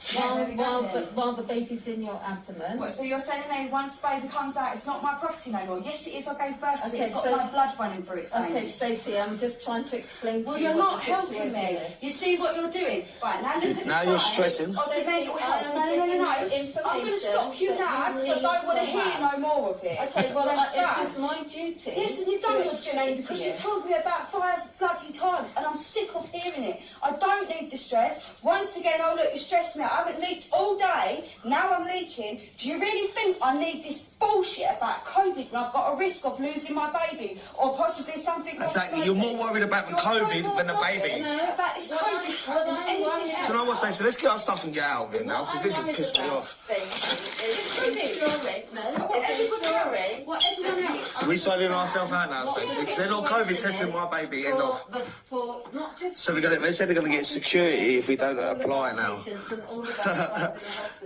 while the baby's in your abdomen. What, so you're telling me once the baby comes out, it's not my property no more? Yes, it is. I gave birth to it. It's got my blood running through its veins. Okay, Stacey, I'm just trying to explain to you. Well, you're not what the helping situation me. is. You see what you're doing? Right, now look at this. Now you're stressing. Oh, the mental health. No. I'm going to stop you now because I don't want to hear no more of it. Okay, well, it's Understand? just my duty. Yes, and you don't to explain because you told me about 5 bloody times and I'm sick of hearing it. I don't need the stress. Once again, oh look, you stressed me out. I haven't leaked all day. Now I'm leaking. Do you really think I need this bullshit about COVID when I've got a risk of losing my baby or possibly something? Exactly. You're more worried about the COVID than the baby. No, about this COVID than anything else. Do you know what, Stacey? Let's get our stuff and get out of here now, because this has pissed me off. What everyone else. Are we signing ourselves out now, Stacey? Because they're not COVID testing my baby, end of. So they said they're going to get security if we don't apply now.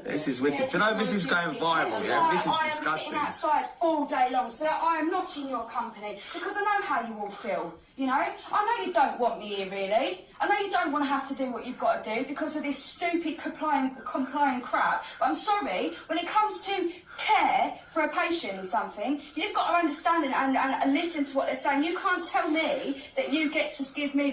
This is wicked. Do you know this is going viral, yeah? This is disgusting. I am sitting outside all day long so that I am not in your company because I know how you all feel, you know? I know you don't want me here, really. I know you don't want to have to do what you've got to do because of this stupid complying crap. But I'm sorry, when it comes to care for a patient or something, you've got to understand and listen to what they're saying. You can't tell me that you get to give me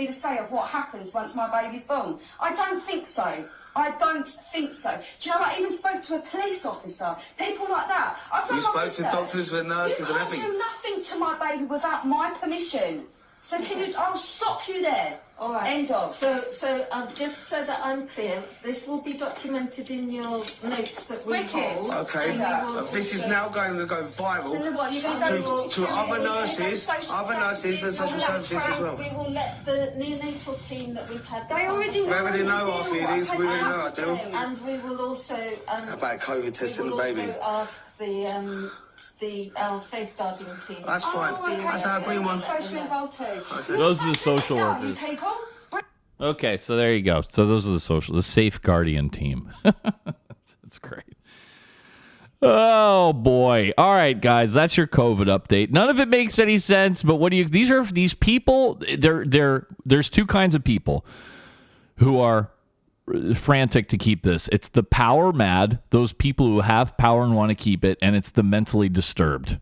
the say of what happens once my baby's born. I don't think so. I don't think so. Do you know, I even spoke to a police officer. People like that. You spoke to doctors and nurses and everything. You can't do nothing to my baby without my permission. So can you? I'll stop you there. All right. End of. So just so that I'm clear, this will be documented in your notes that we Wicked. hold. Okay. This is now going to go viral So what, you're going to go to other nurses and social services as well. We will let the neonatal team that we've had. They already know. We already know our feelings. We already know our deal. And we will also. About COVID testing the baby. We will also ask the safeguarding team. That's fine. That's how I bring one. Socially involved too. Okay. Those are the social workers. People. Okay, so there you go. So those are the safeguardian team. That's great. Oh boy. All right, guys, that's your COVID update. None of it makes any sense, but what do you these people, there's two kinds of people who are frantic to keep this. It's the power mad, those people who have power and want to keep it, and it's the mentally disturbed.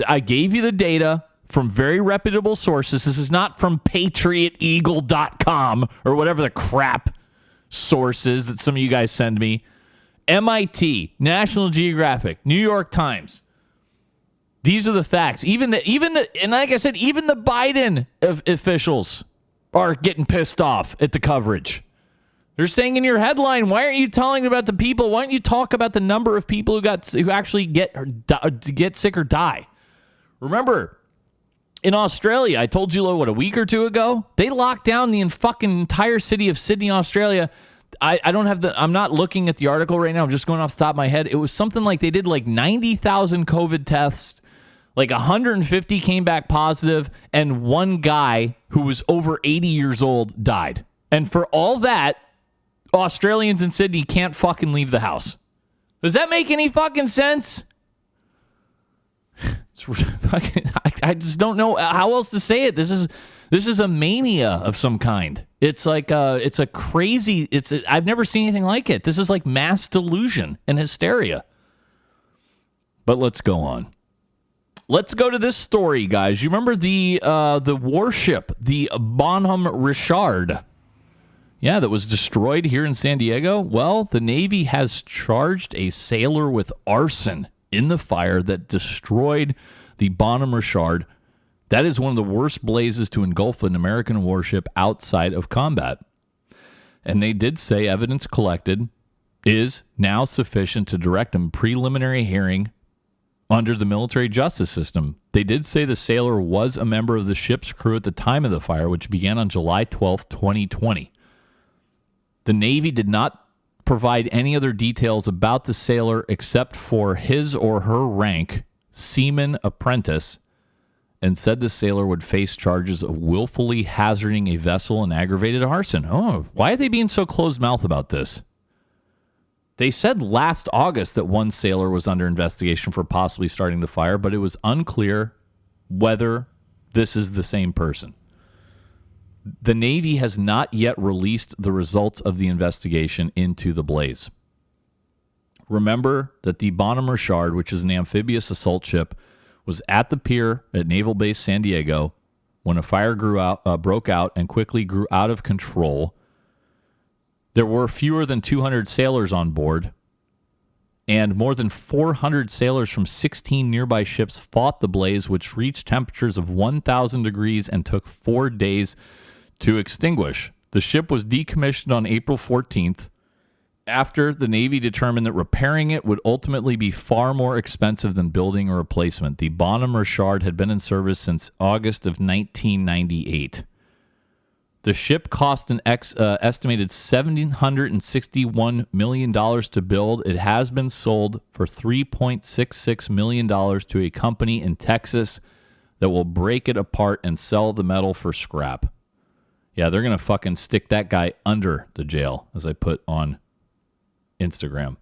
I gave you the data from very reputable sources. This is not from patrioteagle.com or whatever the crap sources that some of you guys send me. MIT, National Geographic, New York Times. These are the facts. And like I said, even the Biden officials are getting pissed off at the coverage. They're saying in your headline, why aren't you telling about the people? Why don't you talk about the number of people who actually get sick or die? Remember, in Australia, I told you, a week or two ago, they locked down the fucking entire city of Sydney, Australia. I'm not looking at the article right now. I'm just going off the top of my head. It was something like they did 90,000 COVID tests. 150 came back positive, and one guy who was over 80 years old died. And for all that, Australians in Sydney can't fucking leave the house. Does that make any fucking sense? I just don't know how else to say it. This is a mania of some kind. It's a crazy. I've never seen anything like it. This is like mass delusion and hysteria. But let's go on. Let's go to this story, guys. You remember the warship, the Bonhomme Richard? Yeah, that was destroyed here in San Diego. Well, the Navy has charged a sailor with arson in the fire that destroyed the Bonhomme Richard. That is one of the worst blazes to engulf an American warship outside of combat. And they did say evidence collected is now sufficient to direct a preliminary hearing under the military justice system. They did say the sailor was a member of the ship's crew at the time of the fire, which began on July 12th, 2020. The Navy did not provide any other details about the sailor except for his or her rank, seaman apprentice, and said the sailor would face charges of willfully hazarding a vessel and aggravated arson. Oh, why are they being so closed-mouthed about this? They said last August that one sailor was under investigation for possibly starting the fire, but it was unclear whether this is the same person. The Navy has not yet released the results of the investigation into the blaze. Remember that the Bonhomme Richard, which is an amphibious assault ship, was at the pier at Naval Base San Diego when a fire broke out and quickly grew out of control. There were fewer than 200 sailors on board, and more than 400 sailors from 16 nearby ships fought the blaze, which reached temperatures of 1,000 degrees and took 4 days to extinguish. The ship was decommissioned on April 14th after the Navy determined that repairing it would ultimately be far more expensive than building a replacement. The Bonhomme Richard had been in service since August of 1998. The ship cost an estimated $761 million to build. It has been sold for $3.66 million to a company in Texas that will break it apart and sell the metal for scrap. Yeah, they're going to fucking stick that guy under the jail, as I put on Instagram.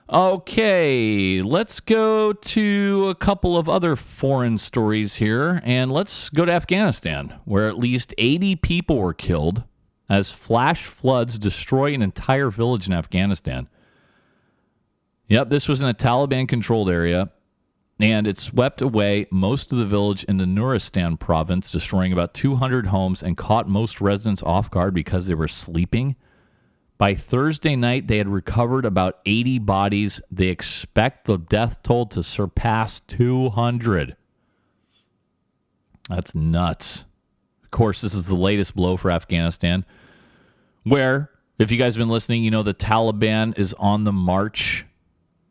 Okay, let's go to a couple of other foreign stories here, and let's go to Afghanistan, where at least 80 people were killed as flash floods destroy an entire village in Afghanistan. Yep, this was in a Taliban-controlled area, and it swept away most of the village in the Nuristan province, destroying about 200 homes and caught most residents off guard because they were sleeping. By Thursday night, they had recovered about 80 bodies. They expect the death toll to surpass 200. That's nuts. Of course, this is the latest blow for Afghanistan, where, if you guys have been listening, you know the Taliban is on the march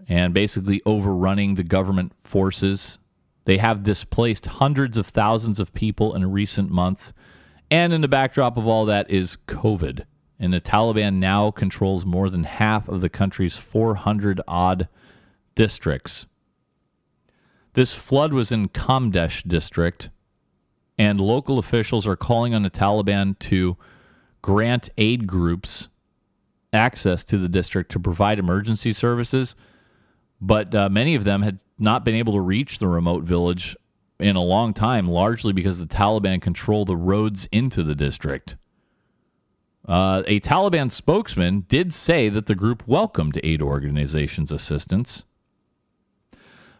and basically overrunning the government forces. They have displaced hundreds of thousands of people in recent months. And in the backdrop of all that is COVID. And the Taliban now controls more than half of the country's 400-odd districts. This flood was in Kamdesh district, and local officials are calling on the Taliban to grant aid groups access to the district to provide emergency services. But many of them had not been able to reach the remote village in a long time, largely because the Taliban control the roads into the district. A Taliban spokesman did say that the group welcomed aid organizations' assistance.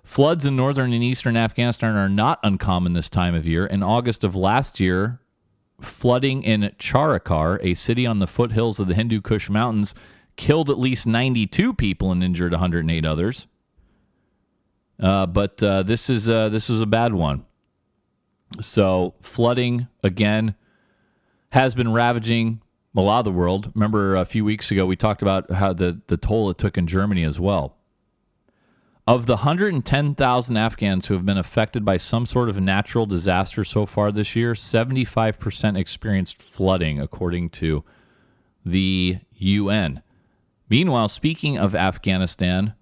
Floods in northern and eastern Afghanistan are not uncommon this time of year. In August of last year, flooding in Charakar, a city on the foothills of the Hindu Kush Mountains, killed at least 92 people and injured 108 others. But this is a bad one. So flooding, again, has been ravaging a lot of the world. Remember a few weeks ago we talked about how the toll it took in Germany as well. Of the 110,000 Afghans who have been affected by some sort of natural disaster so far this year, 75% experienced flooding, according to the UN. Meanwhile, speaking of Afghanistan,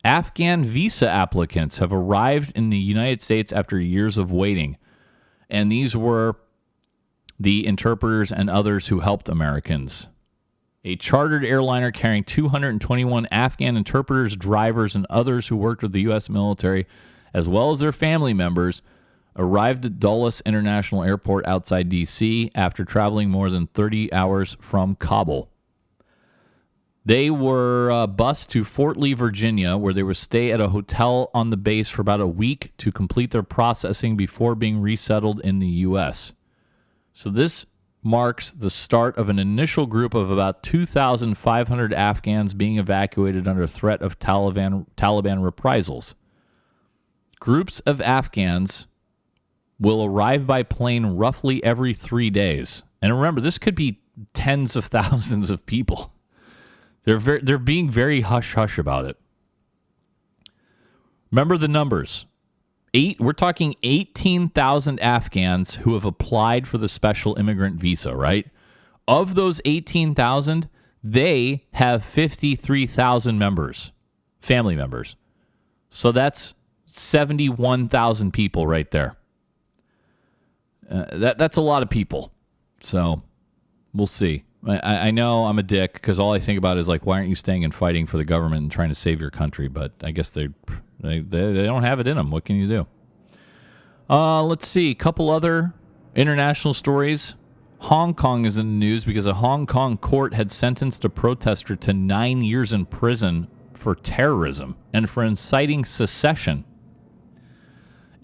Afghan visa applicants have arrived in the United States after years of waiting. And these were the interpreters and others who helped Americans. A chartered airliner carrying 221 Afghan interpreters, drivers, and others who worked with the U.S. military, as well as their family members, arrived at Dulles International Airport outside D.C. after traveling more than 30 hours from Kabul. They were bused to Fort Lee, Virginia, where they would stay at a hotel on the base for about a week to complete their processing before being resettled in the U.S. So this marks the start of an initial group of about 2,500 Afghans being evacuated under threat of Taliban reprisals. Groups of Afghans will arrive by plane roughly every 3 days. And remember, this could be tens of thousands of people. They're being very hush-hush about it. Remember the numbers. We're talking 18,000 Afghans who have applied for the special immigrant visa, right? Of those 18,000, they have 53,000 members, family members. So that's 71,000 people right there. That's a lot of people. So we'll see. I know I'm a dick because all I think about is like, why aren't you staying and fighting for the government and trying to save your country? But I guess they don't have it in them. What can you do? Let's see. A couple other international stories. Hong Kong is in the news because a Hong Kong court had sentenced a protester to 9 years in prison for terrorism and for inciting secession.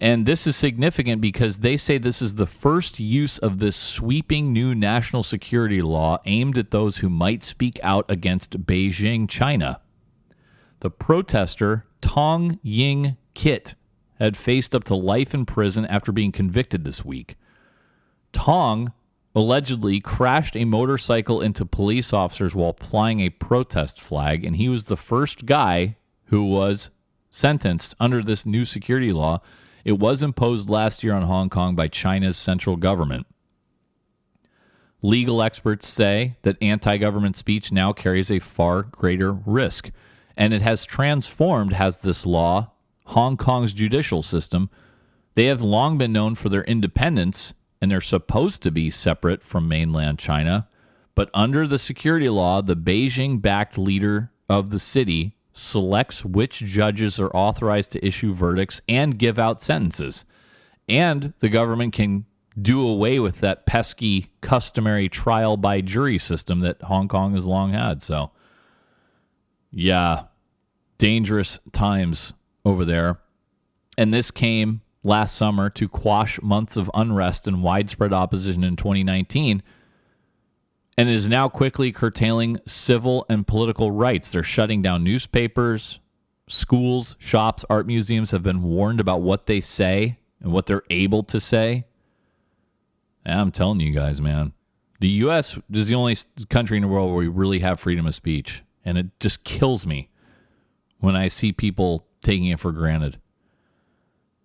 And this is significant because they say this is the first use of this sweeping new national security law aimed at those who might speak out against Beijing, China. The protester, Tong Ying Kit, had faced up to life in prison after being convicted this week. Tong allegedly crashed a motorcycle into police officers while flying a protest flag, and he was the first guy who was sentenced under this new security law. It was imposed last year on Hong Kong by China's central government. Legal experts say that anti-government speech now carries a far greater risk, and it has transformed, has this law, Hong Kong's judicial system. They have long been known for their independence, and they're supposed to be separate from mainland China. But under the security law, the Beijing-backed leader of the city selects which judges are authorized to issue verdicts and give out sentences. And the government can do away with that pesky customary trial by jury system that Hong Kong has long had. So, yeah, dangerous times over there. And this came last summer to quash months of unrest and widespread opposition in 2019. And it is now quickly curtailing civil and political rights. They're shutting down newspapers, schools, shops, art museums have been warned about what they say and what they're able to say. I'm telling you guys, man. The U.S. is the only country in the world where we really have freedom of speech. And it just kills me when I see people taking it for granted.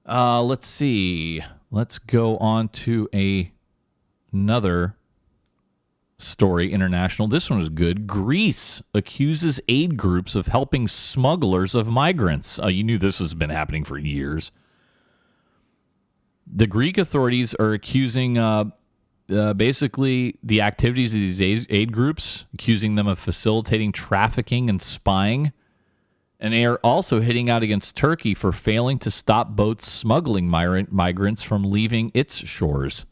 Let's see. Let's go on to another story, international. This one is good. Greece accuses aid groups of helping smugglers of migrants. You knew this has been happening for years. The Greek authorities are accusing basically the activities of these aid groups, accusing them of facilitating trafficking and spying. And they are also hitting out against Turkey for failing to stop boats smuggling migrants from leaving its shores.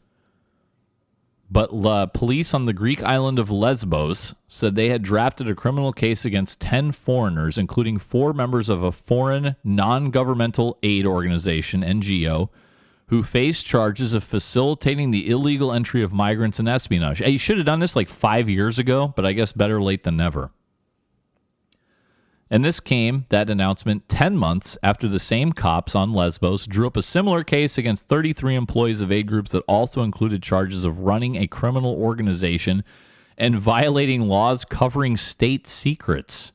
But police on the Greek island of Lesbos said they had drafted a criminal case against 10 foreigners, including 4 members of a foreign non-governmental aid organization, NGO, who faced charges of facilitating the illegal entry of migrants and espionage. Hey, you should have done this like 5 years ago, but I guess better late than never. And this came, that announcement, 10 months after the same cops on Lesbos drew up a similar case against 33 employees of aid groups that also included charges of running a criminal organization and violating laws covering state secrets.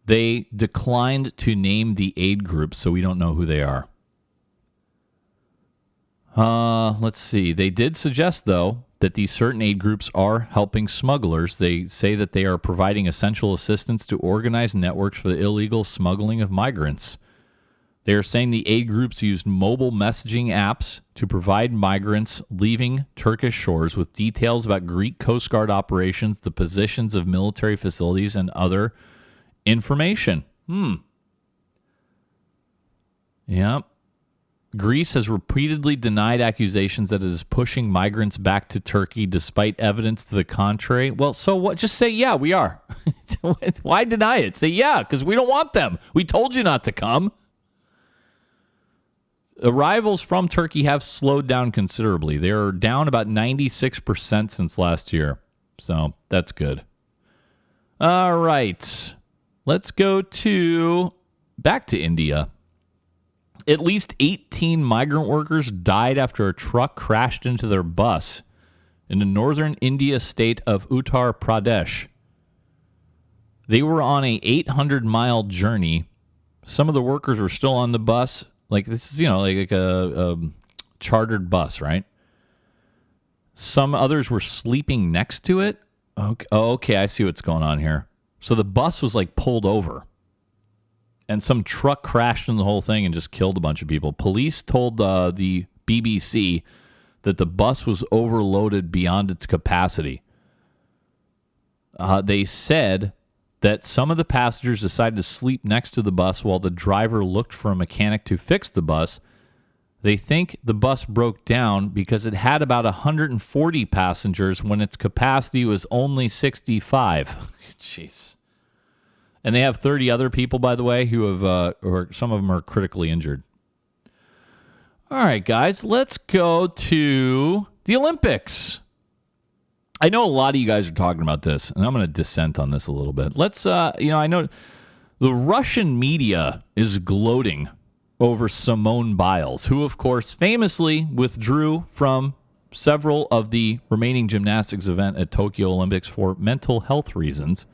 They declined to name the aid groups, so we don't know who they are. Let's see. They did suggest, though, that these certain aid groups are helping smugglers. They say that they are providing essential assistance to organized networks for the illegal smuggling of migrants. They are saying the aid groups used mobile messaging apps to provide migrants leaving Turkish shores with details about Greek Coast Guard operations, the positions of military facilities, and other information. Yep. Greece has repeatedly denied accusations that it is pushing migrants back to Turkey despite evidence to the contrary. Well, so what? Just say, yeah, we are. Why deny it? Say, yeah, because we don't want them. We told you not to come. Arrivals from Turkey have slowed down considerably. They are down about 96% since last year. So that's good. All right. Let's go back to India. At least 18 migrant workers died after a truck crashed into their bus in the northern India state of Uttar Pradesh. They were on a 800-mile journey. Some of the workers were still on the bus. Like, this is, like a chartered bus, right? Some others were sleeping next to it. Okay, I see what's going on here. So the bus was, pulled over. And some truck crashed in the whole thing and just killed a bunch of people. Police told the BBC that the bus was overloaded beyond its capacity. They said that some of the passengers decided to sleep next to the bus while the driver looked for a mechanic to fix the bus. They think the bus broke down because it had about 140 passengers when its capacity was only 65. Jeez. And they have 30 other people, by the way, who have, or some of them are critically injured. All right, guys, let's go to the Olympics. I know a lot of you guys are talking about this, and I'm going to dissent on this a little bit. I know the Russian media is gloating over Simone Biles, who, of course, famously withdrew from several of the remaining gymnastics event at Tokyo Olympics for mental health reasons.